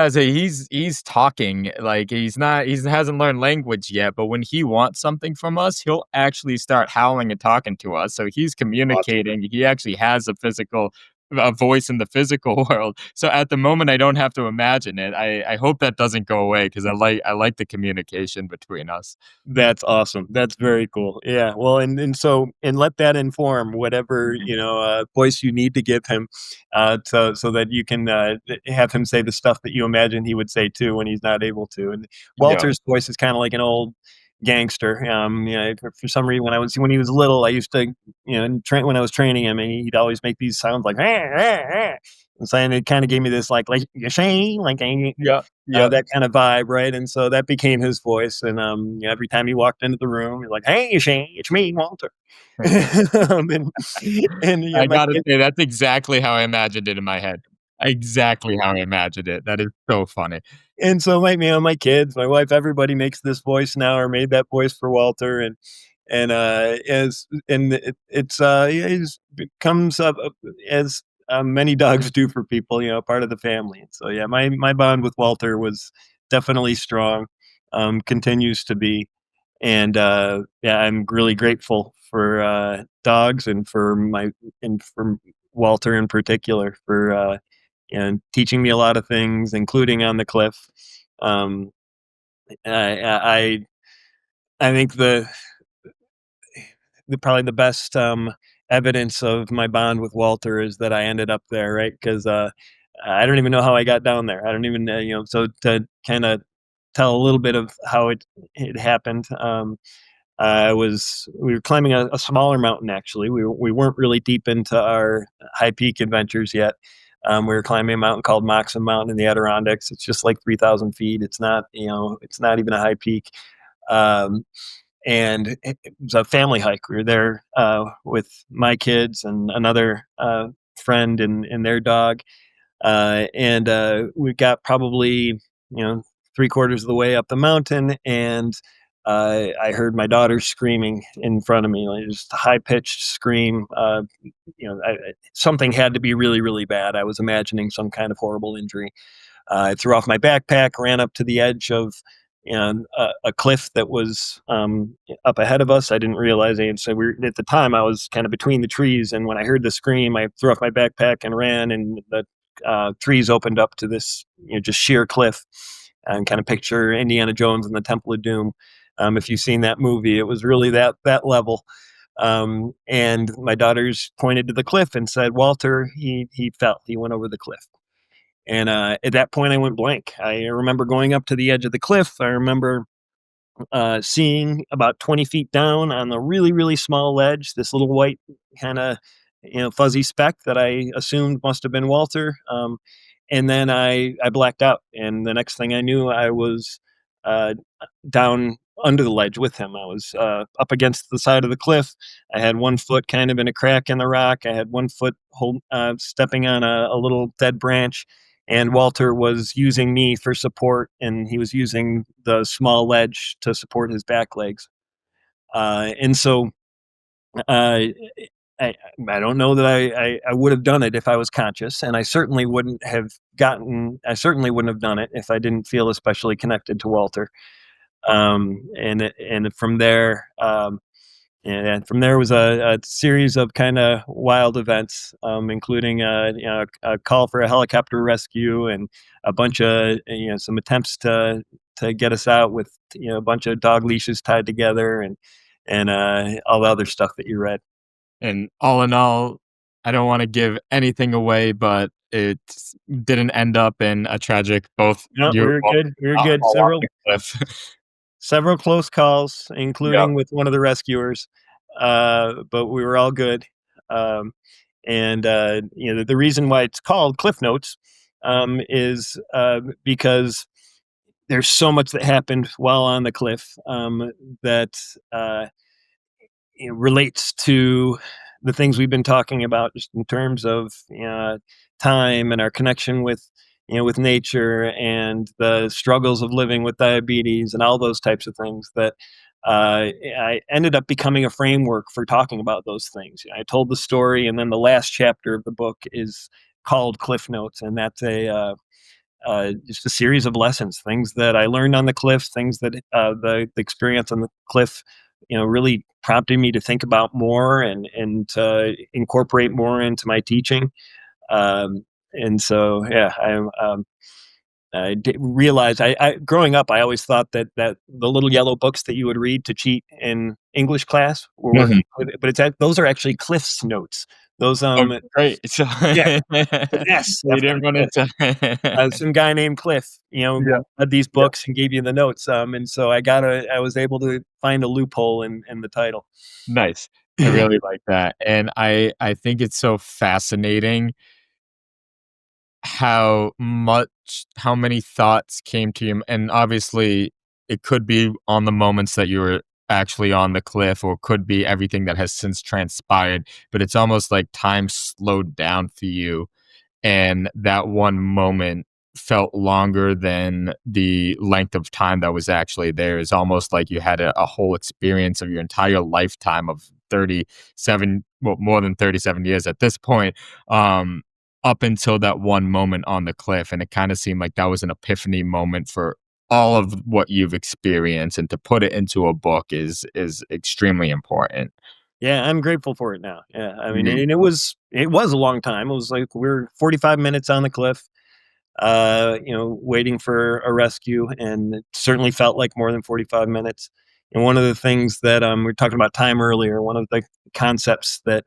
he's talking, like, he hasn't learned language yet, but when he wants something from us, he'll actually start howling and talking to us. So he's awesome. communicating. He actually has a voice in the physical world. So at the moment, I don't have to imagine it. I hope that doesn't go away because I like the communication between us. That's awesome. That's very cool. Yeah. Well, and let that inform whatever Mhm. voice you need to give him, so that you can have him say the stuff that you imagine he would say too when he's not able to. And Yeah. Walter's voice is kind of like an old gangster. For some reason when he was little, I used to when I was training him, and he'd always make these sounds like. And so and it kind of gave me this like you say like Yeah. Yeah. that kind of vibe, right? And so that became his voice. And every time he walked into the room, he's like, "Hey, Shane, it's me, Walter." um, and I my gotta kid, say that's exactly how I imagined it in my head. Exactly how I imagined it. That is so funny. and so my kids, my wife, everybody makes this voice now or made that voice for Walter, and as and it comes up as many dogs do for people, part of the family. And so yeah, my bond with Walter was definitely strong, continues to be. And yeah, I'm really grateful for dogs and for Walter in particular for teaching me a lot of things, including on the cliff. Um, I I think probably the best evidence of my bond with Walter is that I ended up there, right? Because I don't even know how I got down there. I don't even, so to kind of tell a little bit of how it happened. We were climbing a smaller mountain. Actually, we weren't really deep into our high peak adventures yet. We were climbing a mountain called Moxon Mountain in the Adirondacks. It's just like 3,000 feet. It's not, it's not even a high peak. Um, and it was a family hike. We were there with my kids and another friend and their dog. And we got probably, three quarters of the way up the mountain, and I heard my daughter screaming in front of me, like just a high pitched scream. Something had to be really, really bad. I was imagining some kind of horrible injury. I threw off my backpack, ran up to the edge of a cliff that was up ahead of us. I didn't realize it. So at the time I was kind of between the trees, and when I heard the scream, I threw off my backpack and ran, and the trees opened up to this just sheer cliff, and kind of picture Indiana Jones and the Temple of Doom. If you've seen that movie, it was really that level. And my daughters pointed to the cliff and said, "Walter, he fell. He went over the cliff." And at that point, I went blank. I remember going up to the edge of the cliff. I remember seeing about 20 feet down on the really, really small ledge, this little white kind of, fuzzy speck that I assumed must have been Walter. And then I blacked out. And the next thing I knew, I was uh, down under the ledge with him. I was up against the side of the cliff. I had one foot kind of in a crack in the rock. I had one foot stepping on a little dead branch. And Walter was using me for support, and he was using the small ledge to support his back legs. And so uh, I don't know that I would have done it if I was conscious, and I certainly wouldn't have done it if I didn't feel especially connected to Walter. And from there, and from there was a series of kind of wild events, including a call for a helicopter rescue and a bunch of some attempts to get us out with a bunch of dog leashes tied together and all the other stuff that you read. And all in all, I don't want to give anything away, but it didn't end up in a tragic. Both No, we you were good. We were all good. fall off the cliff. Several close calls, Yep. including with one of the rescuers, but we were all good. Um, and the reason why it's called Cliff Notes is because there's so much that happened while on the cliff that relates to the things we've been talking about, just in terms of time and our connection with nature and the struggles of living with diabetes and all those types of things that I ended up becoming a framework for talking about those things. I told the story, and then the last chapter of the book is called Cliff Notes, and that's just a series of lessons, things that I learned on the cliff, things that the experience on the cliff, really prompted me to think about more and to incorporate more into my teaching. And so, yeah, I did realize growing up, I always thought that the little yellow books that you would read to cheat in English class were Mhm. working, but those are actually Cliff's notes. Those Oh, great. So Yeah, so S you didn't run F into some guy named Cliff, Yeah, had these yeah. books and gave you the notes. And so I was able to find a loophole in the title. Nice. I really like that, and I think it's so fascinating how many thoughts came to you, and obviously, it could be on the moments that you were actually on the cliff, or could be everything that has since transpired, but it's almost like time slowed down for you, and that one moment felt longer than the length of time that was actually there. It's almost like you had a whole experience of your entire lifetime of 37, well, more than 37 years at this point, um, up until that one moment on the cliff. And it kind of seemed like that was an epiphany moment for all of what you've experienced. And to put it into a book is extremely important. Yeah, I'm grateful for it now. Yeah, I mean, Mhm. and it was a long time. It was like we are 45 minutes on the cliff, waiting for a rescue, and it certainly felt like more than 45 minutes. And one of the things that we were talking about time earlier, one of the concepts that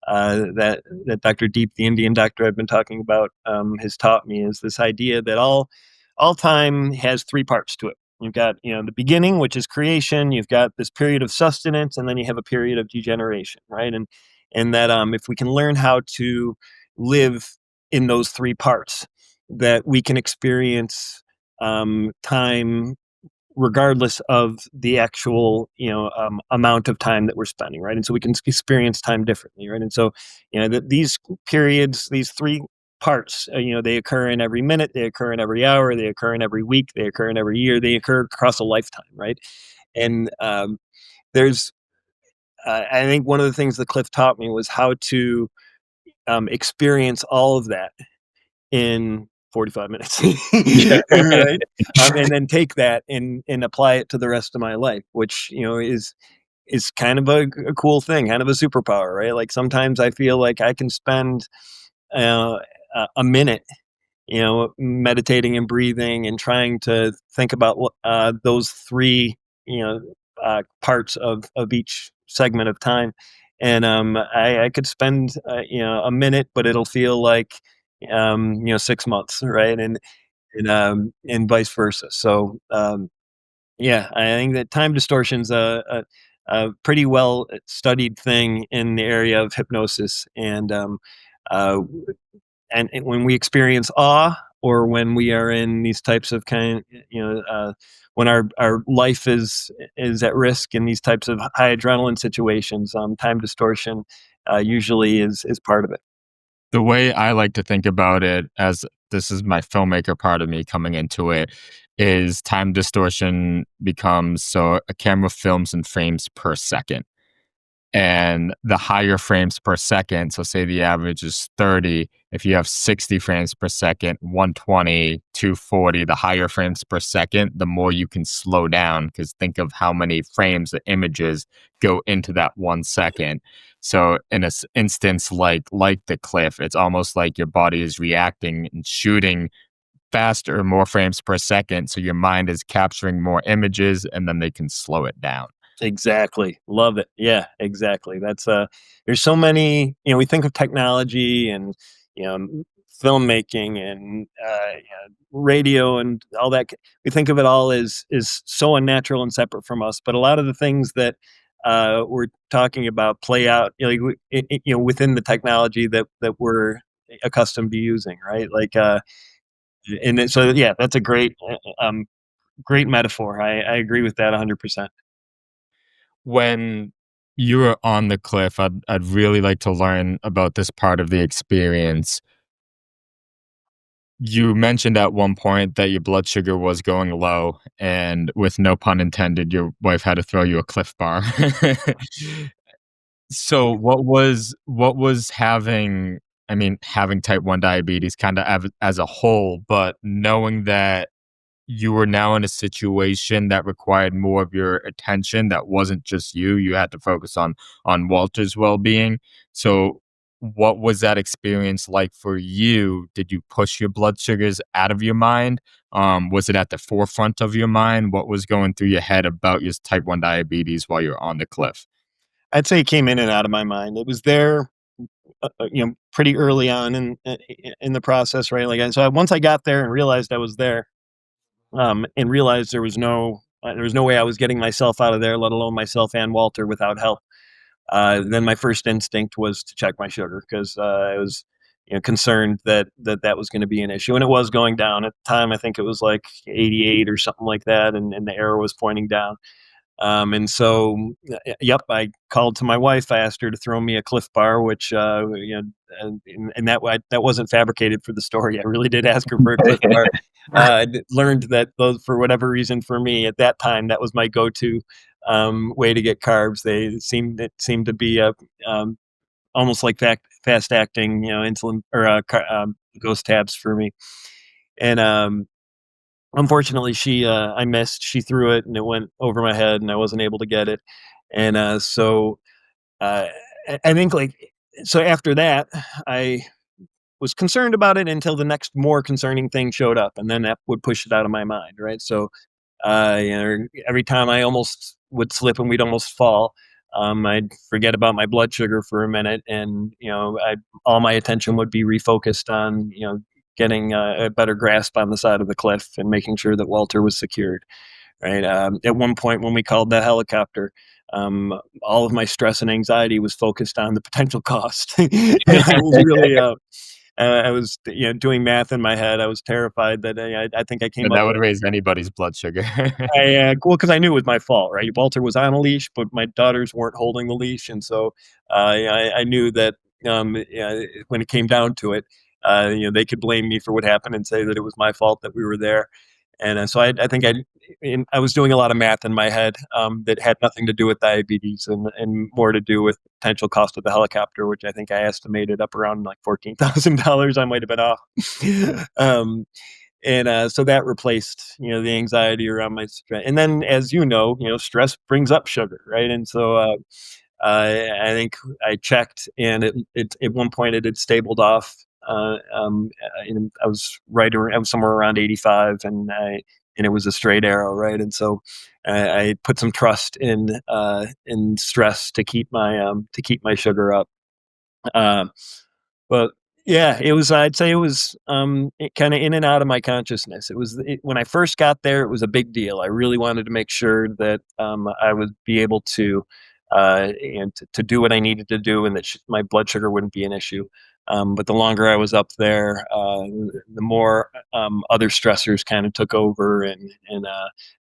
that Dr. Deep, the Indian doctor I've been talking about, has taught me, is this idea that all time has three parts to it. You've got, the beginning, which is creation. You've got this period of sustenance, and then you have a period of degeneration, right? And that if we can learn how to live in those three parts, that we can experience time regardless of the actual amount of time that we're spending, right? And so we can experience time differently, right? And so these periods, these three parts, they occur in every minute, they occur in every hour, they occur in every week, they occur in every year, they occur across a lifetime, right? And there's I think one of the things that Cliff taught me was how to experience all of that in 45 minutes. Yeah. Right? And then take that and apply it to the rest of my life, which, is kind of a cool thing, kind of a superpower, right? Like sometimes I feel like I can spend uh, a minute, meditating and breathing and trying to think about those three, parts of each segment of time. And I could spend, a minute, but it'll feel like, 6 months, right? And vice versa. So, yeah, I think that time distortion's a pretty well studied thing in the area of hypnosis, uh, and when we experience awe, or when we are in these types of when our life is at risk in these types of high adrenaline situations, time distortion usually is part of it. The way I like to think about it, as this is my filmmaker part of me coming into it, is time distortion becomes so a camera films in frames per second. And the higher frames per second, so say the average is 30, if you have 60 frames per second, 120, 240, the higher frames per second, the more you can slow down, because think of how many frames the images go into that 1 second. So in an instance like the cliff, it's almost like your body is reacting and shooting faster, more frames per second, so your mind is capturing more images, and then they can slow it down. Exactly. Love it. Yeah, exactly. That's there's so many, we think of technology and filmmaking and radio and all that. We think of it all as is so unnatural and separate from us, but a lot of the things that we're talking about play out, within the technology that we're accustomed to using, right? Like so yeah, that's a great metaphor. I agree with that 100%. When you were on the cliff, I'd really like to learn about this part of the experience. You mentioned at one point that your blood sugar was going low, and with no pun intended, your wife had to throw you a Cliff Bar. So, what was having, I mean, having type 1 diabetes kinda as a whole, but knowing that you were now in a situation that required more of your attention, that wasn't just you had to focus on Walter's well-being. So what was that experience like for you? Did you push your blood sugars out of your mind? Was it at the forefront of your mind? What was going through your head about your type 1 diabetes while you're on the cliff? I'd say it came in and out of my mind. It was there, pretty early on in the process, right? Like, once I got there and realized I was there, and realized there was no way I was getting myself out of there, let alone myself and Walter, without help. Then my first instinct was to check my sugar, because I was, concerned that was going to be an issue, and it was going down at the time. I think it was like 88 or something like that, and the arrow was pointing down. And so, yep, I called to my wife. I asked her to throw me a Cliff Bar, which, and that wasn't fabricated for the story. I really did ask her for a Cliff Bar. Learned that those, for whatever reason, for me at that time, that was my go-to way to get carbs. It seemed to be a almost like fast acting, insulin, or ghost tabs for me. And unfortunately, I missed. She threw it, and it went over my head, and I wasn't able to get it. And so uh, I think, like, so after that, I was concerned about it until the next more concerning thing showed up, and then that would push it out of my mind, right? So every time I almost would slip and we'd almost fall, I'd forget about my blood sugar for a minute, and all my attention would be refocused on getting a better grasp on the side of the cliff and making sure that Walter was secured. Right. At one point, when we called the helicopter, all of my stress and anxiety was focused on the potential cost. I was really I was, doing math in my head. I was terrified that I think I came And up that would with. raise anybody's blood sugar. Well, because I knew it was my fault, right? Walter was on a leash, but my daughters weren't holding the leash, and so I knew that when it came down to it, they could blame me for what happened and say that it was my fault that we were there. And so I think I was doing a lot of math in my head that had nothing to do with diabetes and more to do with potential cost of the helicopter, which I think I estimated up around like $14,000. I might have been off. um, and so that replaced the anxiety around my stress. And then, as stress brings up sugar, right? And so I think I checked, and it at one point it had stabled off. And I was I was somewhere around 85, and it was a straight arrow, right? And so I put some trust in stress to keep my sugar up. Um, but yeah, it was. I'd say it was kind of in and out of my consciousness. When I first got there, it was a big deal. I really wanted to make sure that I would be able to to do what I needed to do, and that my blood sugar wouldn't be an issue. But the longer I was up there, the more other stressors kind of took over, and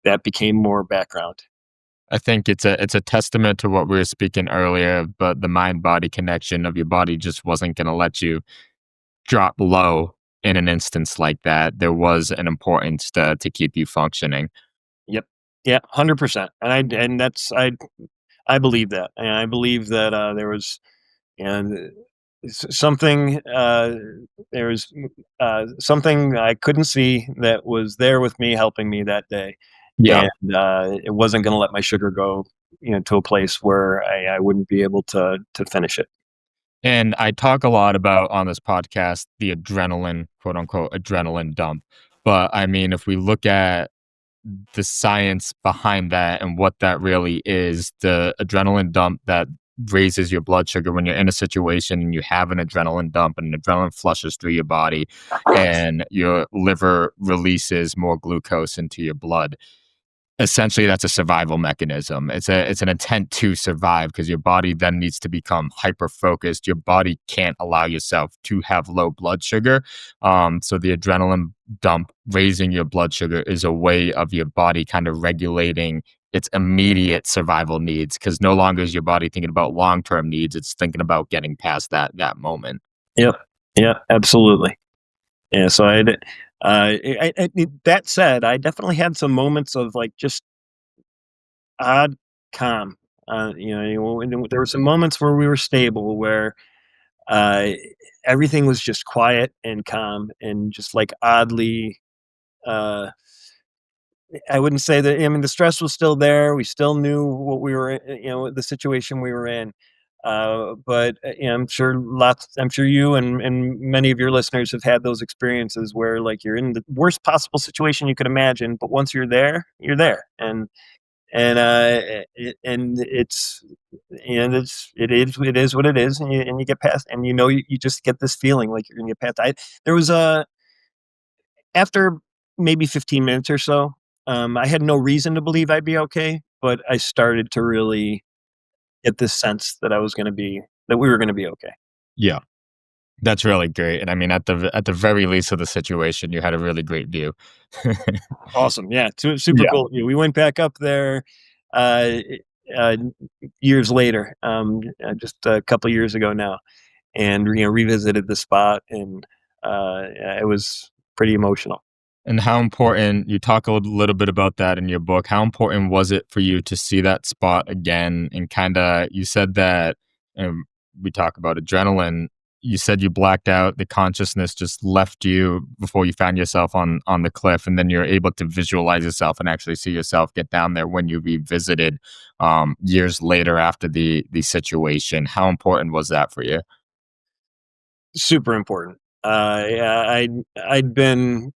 that became more background. I think it's a testament to what we were speaking earlier, but the mind body connection of your body just wasn't going to let you drop low in an instance like that. There was an importance to keep you functioning. Yep. Yeah, 100%. And that's I believe that, and I believe that there was and something there was something I couldn't see that was there with me, helping me that day, Yeah. and it wasn't going to let my sugar go, to a place where I wouldn't be able to finish it. And I talk a lot about on this podcast the adrenaline, quote unquote, adrenaline dump. But I mean, if we look at the science behind that and what that really is, the adrenaline dump that raises your blood sugar when you're in a situation and you have an adrenaline dump and adrenaline flushes through your body and your liver releases more glucose into your blood. Essentially, that's a survival mechanism. It's an intent to survive because your body then needs to become hyper focused. Your body can't allow yourself to have low blood sugar. So the adrenaline dump, raising your blood sugar, is a way of your body kind of regulating its immediate survival needs, because no longer is your body thinking about long term needs. It's thinking about getting past that moment. Yep. Yeah, absolutely. Yeah, so that said, I definitely had some moments of like just odd calm. There were some moments where we were stable, where uh, everything was just quiet and calm, and just like oddly. Uh, I wouldn't say that. I mean, the stress was still there. We still knew what we were, the situation we were in. But I'm sure lots. I'm sure you and many of your listeners have had those experiences where, like, you're in the worst possible situation you could imagine, but once you're there, and it's it is what it is, and you get past, and you just get this feeling like you're gonna get past. I There was a After maybe 15 minutes or so, I had no reason to believe I'd be okay, but I started to really get this sense that we were gonna be okay. Yeah. That's really great. And I mean, at the very least of the situation, you had a really great view. Awesome, yeah, super Yeah. cool. Yeah, we went back up there, uh, uh, years later, just a couple years ago now, and, revisited the spot, and, yeah, it was pretty emotional. And how important, you talk a little bit about that in your book. How important was it for you to see that spot again? And kind of, you said that, we talk about adrenaline. You said you blacked out, the consciousness just left you before you found yourself on the cliff, and then you're able to visualize yourself and actually see yourself get down there when you revisited years later after the situation. How important was that for you? Super important. Yeah, I'd been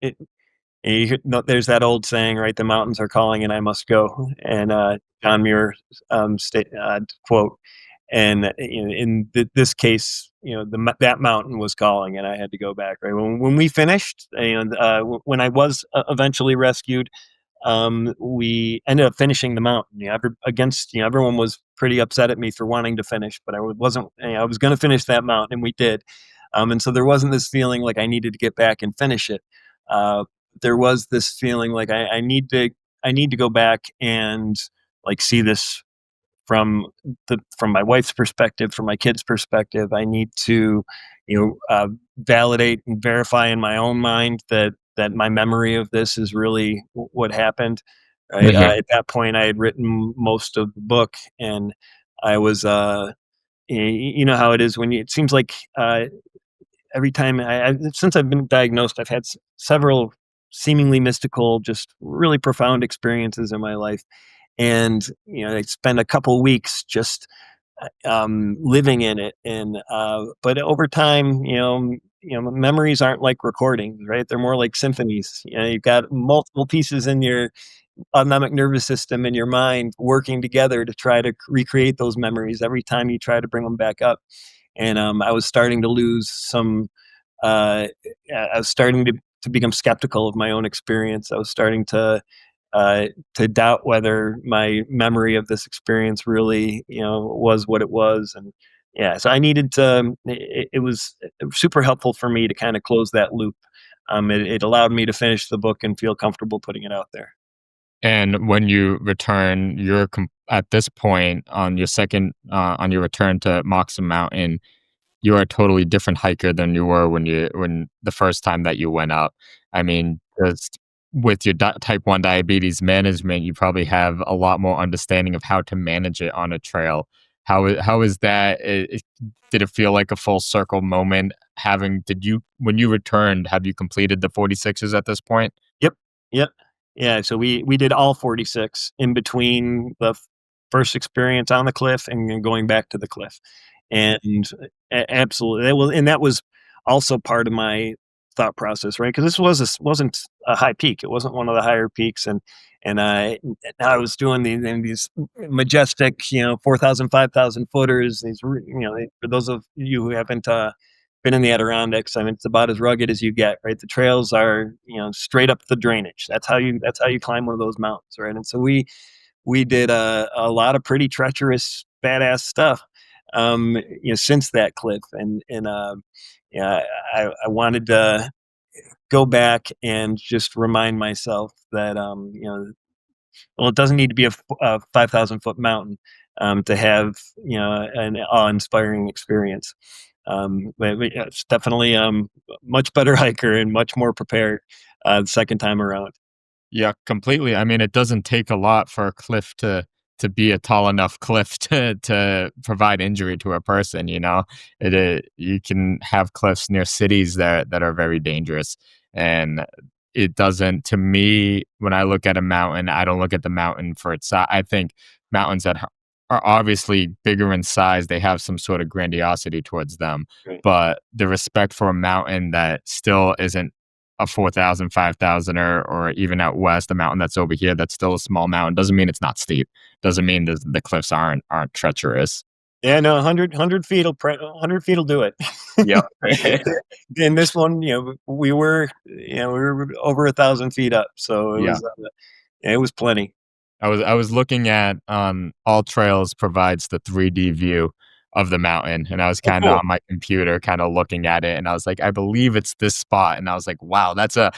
No, there's that old saying, right? The mountains are calling, and I must go. And John Muir quote. And in this case, that mountain was calling, and I had to go back. Right when we finished, and when I was eventually rescued, we ended up finishing the mountain. Everyone was pretty upset at me for wanting to finish, but I wasn't. I was going to finish that mountain, and we did. And so there wasn't this feeling like I needed to get back and finish it. Uh, there was this feeling like I need to go back and like see this from from my wife's perspective, from my kids' perspective. I need to, validate and verify in my own mind that my memory of this is really what happened. Right Hmm. at that point, I had written most of the book, and I was, you know how it is when it seems like every time since I've been diagnosed, I've had several seemingly mystical, just really profound experiences in my life, and I spend a couple weeks just living in it. And but over time, memories aren't like recordings, right? They're more like symphonies. You've got multiple pieces in your autonomic nervous system in your mind working together to try to recreate those memories every time you try to bring them back up. And I was starting to lose some. I was starting to become skeptical of my own experience. I was starting uh, to doubt whether my memory of this experience really, was what it was. And yeah, so I needed to. It was super helpful for me to kind of close that loop. It allowed me to finish the book and feel comfortable putting it out there. And when you return, at this point on your on your return to Moxon Mountain, you're a totally different hiker than you were when the first time that you went up. I mean, just with your type 1 diabetes management, you probably have a lot more understanding of how to manage it on a trail. How is that? Did it feel like a full circle moment? When you returned, have you completed the 46s at this point? Yep. Yep. Yeah, so we did all 46 in between the first experience on the cliff and then going back to the cliff. And absolutely, that was also part of my thought process, right? Because this wasn't a high peak. It wasn't one of the higher peaks, and I was doing these majestic, 4,000, 5,000 footers. For those of you who haven't been in the Adirondacks, I mean, it's about as rugged as you get, right? The trails are, straight up the drainage. That's how you climb one of those mountains, right? And so we did a lot of pretty treacherous, badass stuff, since that cliff, and yeah, I wanted to go back and just remind myself that, well, it doesn't need to be a 5,000-foot mountain to have, an awe-inspiring experience. But yeah, it's definitely much better hiker and much more prepared the second time around. Yeah, completely. I mean, it doesn't take a lot for a cliff to be a tall enough cliff to provide injury to a person. You can have cliffs near cities that are very dangerous, and it doesn't. To me, when I look at a mountain, I don't look at the mountain for its size. I think mountains are obviously bigger in size, they have some sort of grandiosity towards them, Right. but the respect for a mountain that still isn't a 4,000, 5,000, or even out west, the mountain that's over here that's still a small mountain doesn't mean it's not steep. Doesn't mean the cliffs aren't treacherous. Yeah, no, 100 feet 100 feet will do it. Yep. In this one, we were over 1,000 feet up, so Yeah. it was plenty. I was looking at All Trails provides the 3D view of the mountain, and I was Oh, kind of cool. on my computer, kind of looking at it, and I was like, I believe it's this spot, and I was like, wow, that's a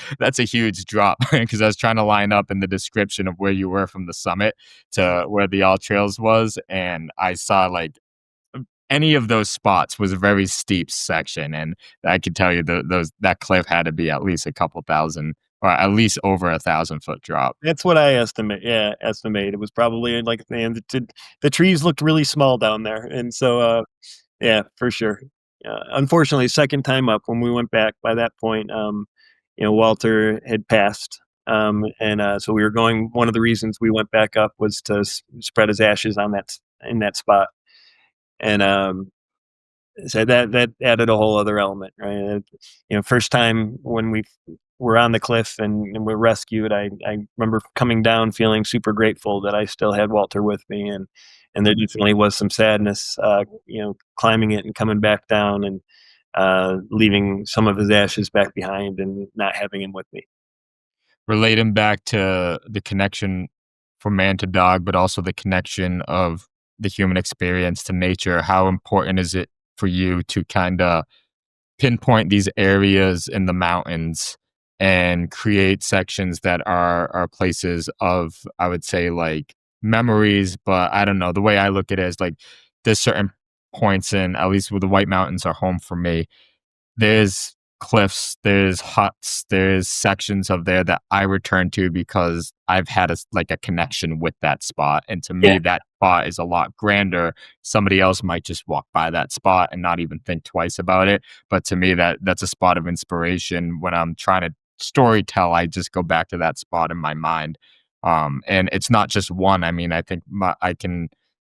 huge drop because I was trying to line up in the description of where you were from the summit to where the All Trails was, and I saw like any of those spots was a very steep section, and I could tell you that cliff had to be at least a couple thousand, or at least over 1,000 foot drop. That's what I estimate. Yeah, estimate. It was probably like, and the trees looked really small down there, and so yeah, for sure. Unfortunately, second time up when we went back, by that point, Walter had passed, and so we were going. One of the reasons we went back up was to spread his ashes in that spot, and so that added a whole other element, right? First time when we were on the cliff and were rescued, I remember coming down feeling super grateful that I still had Walter with me, and there definitely was some sadness, climbing it and coming back down and leaving some of his ashes back behind and not having him with me. Relating back to the connection from man to dog, but also the connection of the human experience to nature, how important is it for you to kind of pinpoint these areas in the mountains and create sections that are places of, I would say, like memories? But I don't know, the way I look at it is like there's certain points in, at least where the White Mountains are home for me, there's cliffs, there's huts, there's sections of there that I return to because I've had like a connection with that spot. And to Yeah, me, that spot is a lot grander. Somebody else might just walk by that spot and not even think twice about it. But to me, that's a spot of inspiration. When I'm trying to story tell, I just go back to that spot in my mind. And it's not just one. I mean, I think I can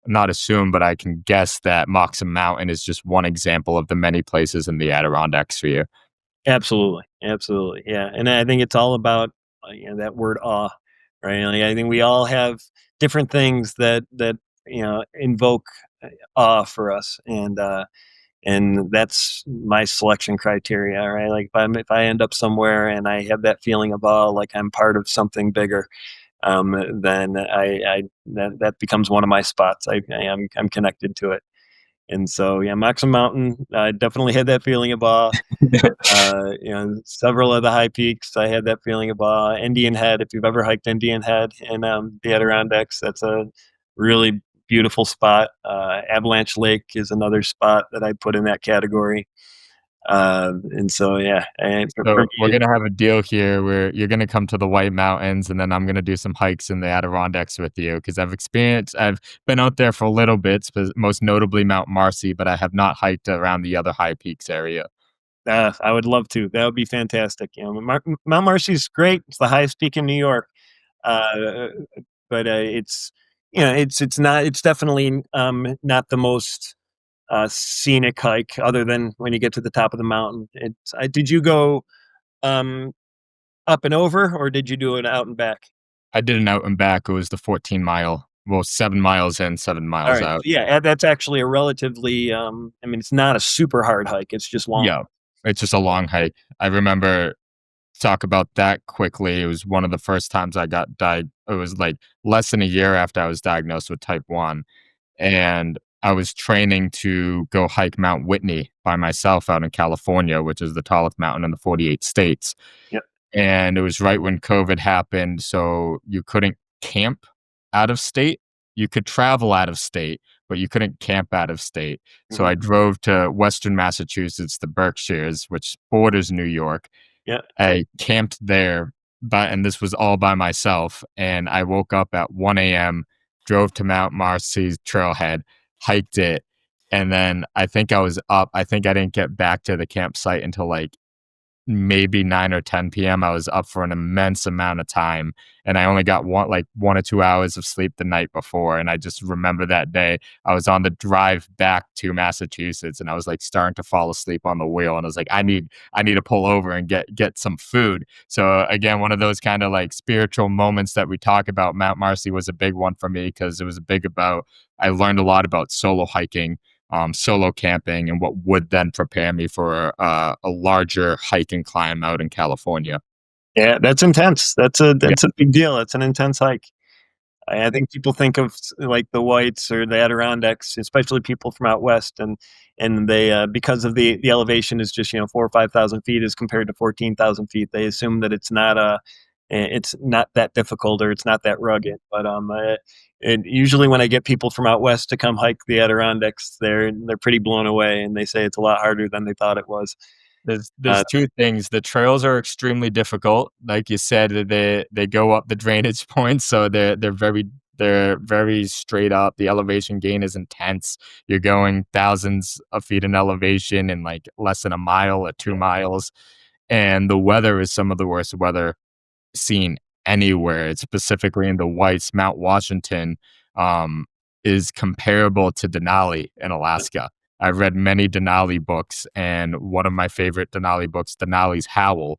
not assume, but I can guess that Moxon Mountain is just one example of the many places in the Adirondacks for you. absolutely, absolutely, yeah, and I think it's all about, that word awe, right? Like, I think we all have different things that, invoke, awe for us, and that's my selection criteria, right? Like, if I end up somewhere and I have that feeling of awe, like I'm part of something bigger, then that becomes one of my spots. I'm connected to it, and so yeah, Moxon Mountain, I definitely had that feeling of awe. Several of the high peaks, I had that feeling of awe. Indian Head, if you've ever hiked Indian Head in the Adirondacks, that's a really beautiful spot. Avalanche Lake is another spot that I put in that category. And so, yeah, and for So we're me, gonna have a deal here where you're gonna come to the White Mountains, and then I'm gonna do some hikes in the Adirondacks with you because I've been out there for a little bit, most notably Mount Marcy, but I have not hiked around the other high peaks area. I would love to. That would be fantastic. Mount Marcy's great. It's the highest peak in New York. Uh, but it's definitely not the most scenic hike, other than when you get to the top of the mountain. Did you go um, up and over, or did you do it out and back? I did an out and back. It was the 14 mile, well, 7 miles in, seven All miles right, out. yeah, that's actually a relatively. I mean, it's not a super hard hike. It's just long. Yeah, it's just a long hike. I remember talk about that quickly. It was one of the first times I got it was like less than a year after I was diagnosed with type 1, and I was training to go hike Mount Whitney by myself out in California, which is the tallest mountain in the 48 states. Yep. And it was right when COVID happened, so you couldn't camp out of state. You could travel out of state, but you couldn't camp out of state. So Hmm. I drove to Western Massachusetts, the Berkshires, which borders New York. Yeah. I camped there, and this was all by myself. And I woke up at 1 a.m., drove to Mount Marcy's trailhead, hiked it, and then I think I was up. I think I didn't get back to the campsite until like maybe 9 or 10 p.m. I was up for an immense amount of time, and I only got 1 or 2 hours of sleep the night before. And I just remember that day I was on the drive back to Massachusetts, and I was like starting to fall asleep on the wheel, and I was like, I need to pull over and get some food. So again, one of those kind of like spiritual moments that we talk about. Mount Marcy was a big one for me because it was big about, I learned a lot about solo hiking, solo camping, and what would then prepare me for a larger hike and climb out in California. Yeah, that's intense. Yeah, That's a big deal. That's an intense hike. I think people think of like the Whites or the Adirondacks, especially people from out west, and they because of the elevation is just 4 or 5 thousand feet as compared to 14,000 feet. They assume that it's not that difficult or it's not that rugged. But usually when I get people from out west to come hike the Adirondacks, they're pretty blown away, and they say it's a lot harder than they thought it was. there's Uh, two things. The trails are extremely difficult, like you said. They go up the drainage points, so they're very straight up. The elevation gain is intense. You're going thousands of feet in elevation in like less than a mile or 2 miles, and the weather is some of the worst weather seen anywhere. It's specifically in the Whites. Mount Washington um, is comparable to Denali in Alaska. I've read many Denali books, and one of my favorite Denali books, Denali's Howl,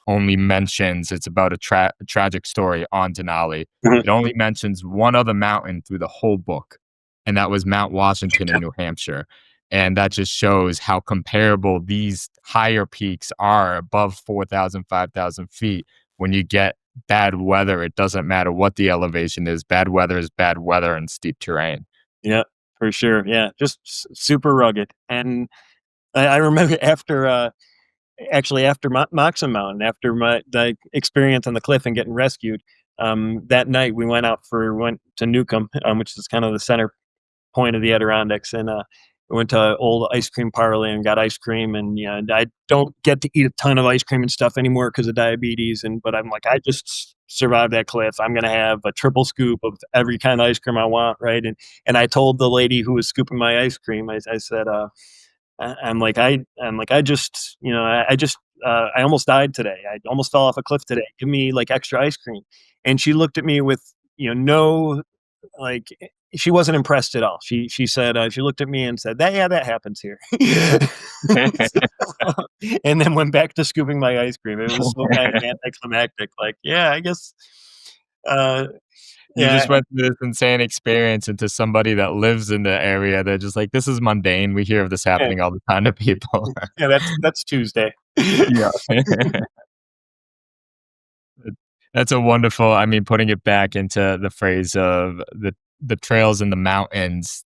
only mentions it's about a tragic story on Denali. Mhm. It only mentions one other mountain through the whole book, and that was Mount Washington in New Hampshire. And that just shows how comparable these higher peaks are above 4,000, 5,000 feet. When you get bad weather, it doesn't matter what the elevation is. Bad weather is bad weather and steep terrain. Yeah, for sure. Yeah, just super rugged. And I remember after actually after Moxon Mountain, after the experience on the cliff and getting rescued, that night we went to Newcomb, which is kind of the center point of the Adirondacks, and we went to old ice cream parlor and got ice cream. And I don't get to eat a ton of ice cream and stuff anymore because of diabetes. But I'm like, I just survived that cliff. I'm gonna have a triple scoop of every kind of ice cream I want, right? And I told the lady who was scooping my ice cream, I said, I'm like, I just, I just, I almost died today. I almost fell off a cliff today. Give me like extra ice cream. And she looked at me with, no, like, she wasn't impressed at all. She said, she looked at me and said, yeah, that happens here. And then went back to scooping my ice cream. It was so kind of anticlimactic. Like, yeah, I guess, uh, You yeah, just went through this insane experience into somebody that lives in the area. They're just like, this is mundane. We hear of this yeah, happening all the time to people. yeah, that's Tuesday. Yeah. That's a wonderful, I mean, putting it back into the phrase of the trails in the mountains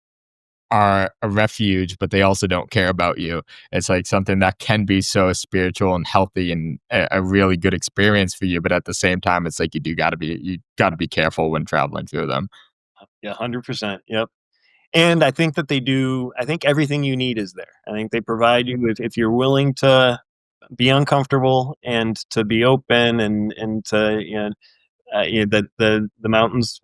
are a refuge, but they also don't care about you. It's like something that can be so spiritual and healthy and a really good experience for you, but at the same time, it's like you gotta be careful when traveling through them. Yeah, 100%. Yep. And I think that they do. I think everything you need is there. I think they provide you if you're willing to be uncomfortable and to be open and to, the mountains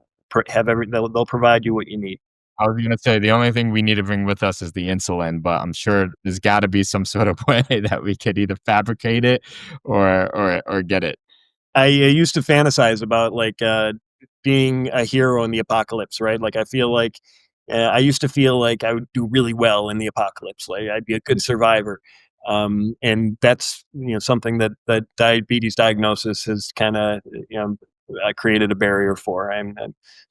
have they'll provide you what you need. I was gonna say the only thing we need to bring with us is the insulin, but I'm sure there's gotta be some sort of way that we could either fabricate it or get it. I used to fantasize about like being a hero in the apocalypse, right? Like I used to feel like I would do really well in the apocalypse. Like I'd be a good survivor. And that's something that diabetes diagnosis has kind of created a barrier for. And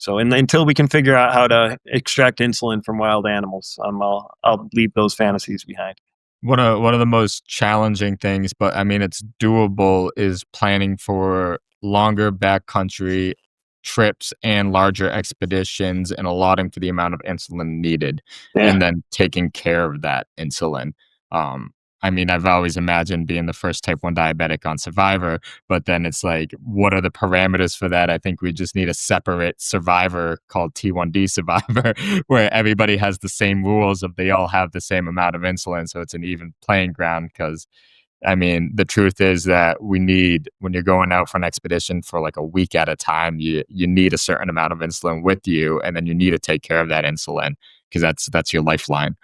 until we can figure out how to extract insulin from wild animals, I'll leave those fantasies behind. One of the most challenging things, but I mean it's doable, is planning for longer backcountry trips and larger expeditions and allotting for the amount of insulin needed Yeah. and then taking care of that insulin. Um, I mean, I've always imagined being the first type 1 diabetic on Survivor, but then it's like, what are the parameters for that? I think we just need a separate Survivor called T1D Survivor, where everybody has the same rules of they all have the same amount of insulin, so it's an even playing ground. Because I mean, the truth is that we need, when you're going out for an expedition for like a week at a time, you need a certain amount of insulin with you, and then you need to take care of that insulin because that's your lifeline.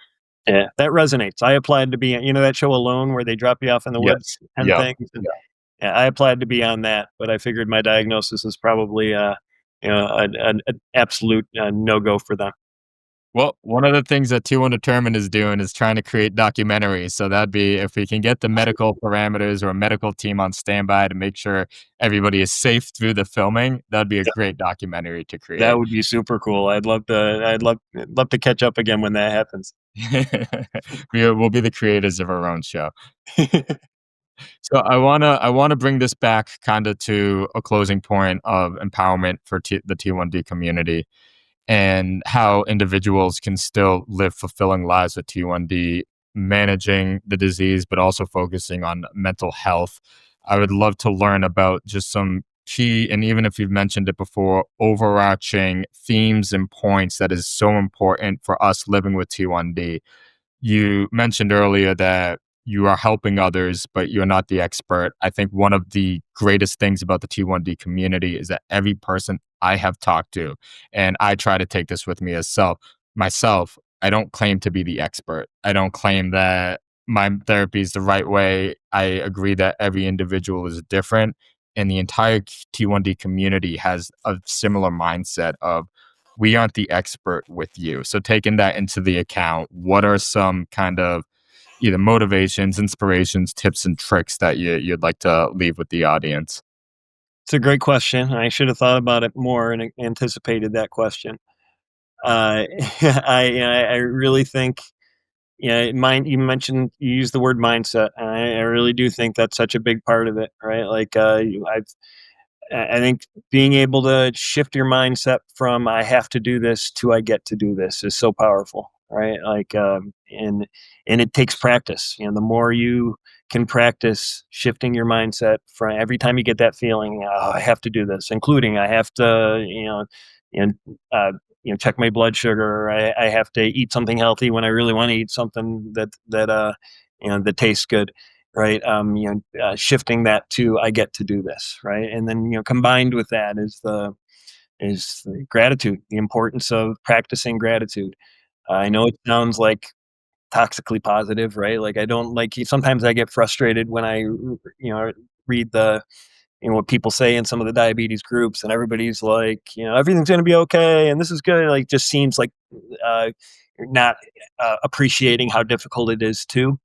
Yeah, that resonates. I applied to be, that show Alone where they drop you off in the woods, Yes. 10 Yep. things. And yeah, I applied to be on that, but I figured my diagnosis is probably, an absolute no go for them. Well, one of the things that 2 Undetermined is doing is trying to create documentaries. So that'd be if we can get the medical parameters or a medical team on standby to make sure everybody is safe through the filming, that'd be a Yeah, great documentary to that create. would be super cool. I'd love to catch up again when that happens. We'll be the creators of our own show. So I wanna bring this back kind of to a closing point of empowerment for the T1D community and how individuals can still live fulfilling lives with T1D, managing the disease, but also focusing on mental health. I would love to learn about just some key, and even if you've mentioned it before, overarching themes and points that is so important for us living with T1D. You mentioned earlier that you are helping others, but you're not the expert. I think one of the greatest things about the T1D community is that every person I have talked to, and I try to take this with me as myself, I don't claim to be the expert. I don't claim that my therapy is the right way. I agree that every individual is different. And the entire T1D community has a similar mindset of we aren't the expert with you. So taking that into the account, what are some kind of either motivations, inspirations, tips, and tricks that you'd like to leave with the audience? It's a great question. I should have thought about it more and anticipated that question. Uh, I really think, mind. You mentioned you used the word mindset, and I really do think that's such a big part of it, right? Like I think being able to shift your mindset from "I have to do this" to "I get to do this" is so powerful, right? Like, and it takes practice. The more you can practice shifting your mindset from every time you get that feeling, "Oh, I have to do this," including I have to, you know, uh, check my blood sugar. Or I have to eat something healthy when I really want to eat something that tastes good, right? Shifting that to "I get to do this," right? And then combined with that is the gratitude, the importance of practicing gratitude. I know it sounds like toxically positive, right? Like I don't like. Sometimes I get frustrated when read what people say in some of the diabetes groups, and everybody's like, everything's going to be okay, and this is good. Like, just seems like you're not appreciating how difficult it is too.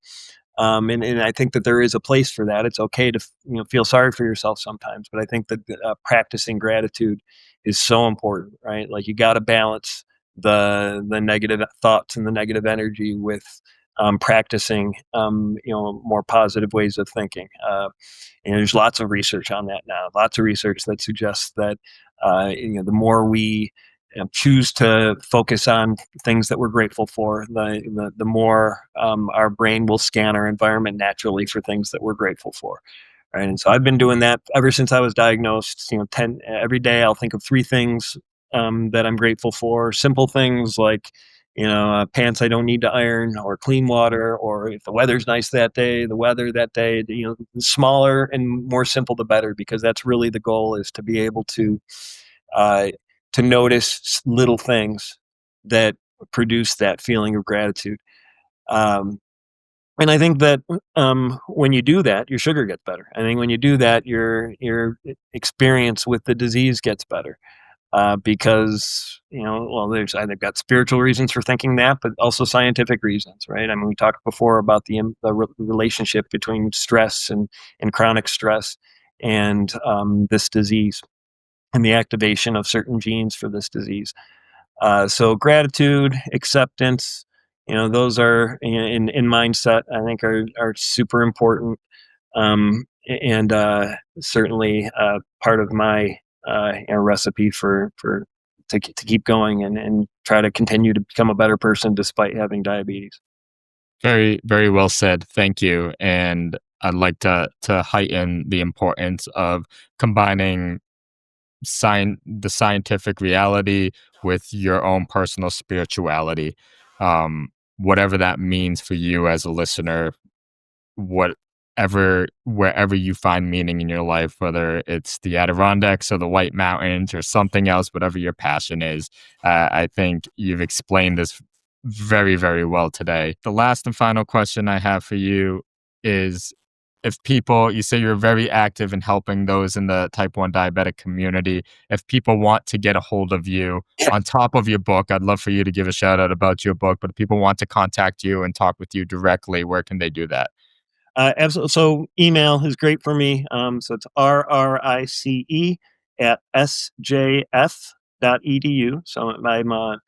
And I think that there is a place for that. It's okay to feel sorry for yourself sometimes, but I think that practicing gratitude is so important, right? Like you got to balance the negative thoughts and the negative energy with practicing more positive ways of thinking. And there's lots of research on that now. Lots of research that suggests that the more we choose to focus on things that we're grateful for, the more our brain will scan our environment naturally for things that we're grateful for. Right. And so I've been doing that ever since I was diagnosed. 10 every day. I'll think of three things that I'm grateful for. Simple things like, pants I don't need to iron, or clean water, or if the weather's nice that day, the weather that day. The smaller and more simple, the better, because that's really the goal, is to be able uh, to notice little things that produce that feeling of gratitude. Um, and I think that when you do that, your sugar gets better. I think when you do that, your experience with the disease gets better. Because well, they've got spiritual reasons for thinking that, but also scientific reasons, right? I mean, we talked before about the relationship between stress and chronic stress and this disease, and the activation of certain genes for this disease. So gratitude, acceptance, those are in mindset. I think are super important, and certainly part of my recipe for to keep going and try to continue to become a better person despite having diabetes. Very, very well said. Thank you. And I'd like to heighten the importance of combining the scientific reality with your own personal spirituality. Um, Whatever that means for you as a listener, wherever you find meaning in your life, whether it's the Adirondacks or the White Mountains or something else, whatever your passion is. I think you've explained this very, very well today. The last and final question I have for you is, if people, you say you're very active in helping those in the type 1 diabetic community, if people want to get a hold of you on top of your book, I'd love for you to give a shout out about your book, but if people want to contact you and talk with you directly, where can they do that? Absolutely. So email is great for me. So it's rrice@sjf.edu. So I'm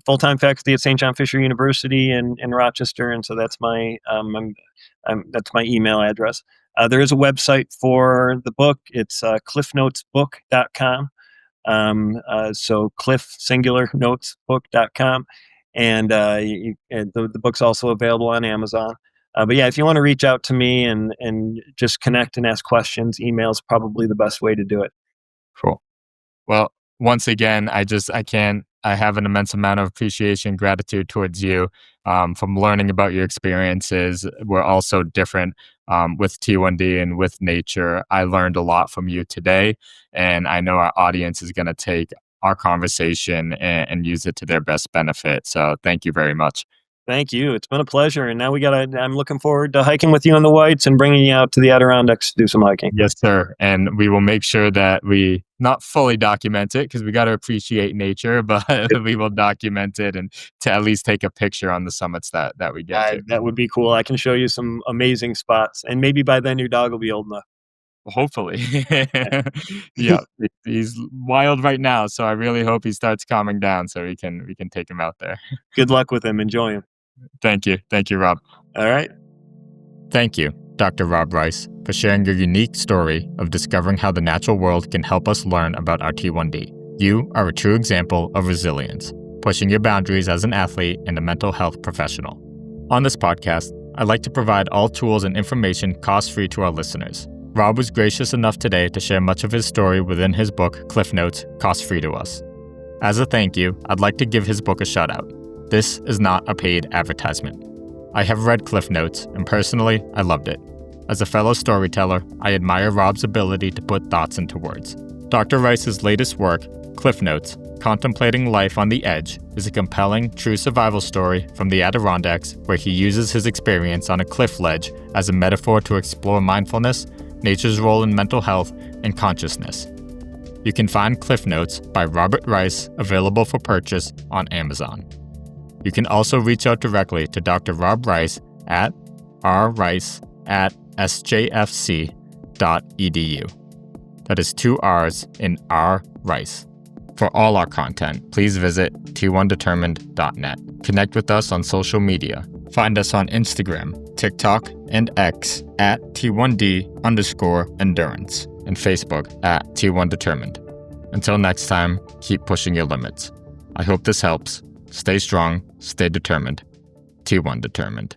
full-time faculty at St. John Fisher University in Rochester, and so that's my email address. There is a website for the book. It's cliffnotesbook.com. So Cliff singular notesbook.com. And the book's also available on Amazon. But yeah, if you want to reach out to me and just connect and ask questions, email is probably the best way to do it. Cool. Well, once again, I have an immense amount of appreciation, gratitude towards you, from learning about your experiences. We're also different with T1D and with nature. I learned a lot from you today, and I know our audience is going to take our conversation and use it to their best benefit. So thank you very much. Thank you. It's been a pleasure. And now I'm looking forward to hiking with you in the Whites and bringing you out to the Adirondacks to do some hiking. Yes, sir. And we will make sure that we not fully document it because we got to appreciate nature, but we will document it and to at least take a picture on the summits that we get to. That would be cool. I can show you some amazing spots. And maybe by then your dog will be old enough. Hopefully. Yeah, he's wild right now, so I really hope he starts calming down so we can take him out there. Good luck with him. Enjoy him. Thank you. Thank you, Rob. All right. Thank you, Dr. Rob Rice, for sharing your unique story of discovering how the natural world can help us learn about our T1D. You are a true example of resilience, pushing your boundaries as an athlete and a mental health professional. On this podcast, I'd like to provide all tools and information cost-free to our listeners. Rob was gracious enough today to share much of his story within his book, Cliff Notes, cost-free to us. As a thank you, I'd like to give his book a shout-out. This is not a paid advertisement. I have read Cliff Notes, and personally, I loved it. As a fellow storyteller, I admire Rob's ability to put thoughts into words. Dr. Rice's latest work, Cliff Notes, Contemplating Life on the Edge, is a compelling, true survival story from the Adirondacks where he uses his experience on a cliff ledge as a metaphor to explore mindfulness, nature's role in mental health, and consciousness. You can find Cliff Notes by Robert Rice available for purchase on Amazon. You can also reach out directly to Dr. Rob Rice at rrice@sjfc.edu. That is 2 R's in R Rice. For all our content, please visit t1determined.net. Connect with us on social media. Find us on Instagram, TikTok, and X at T1D_endurance and Facebook at T1Determined. Until next time, keep pushing your limits. I hope this helps. Stay strong, stay determined. T1 Determined.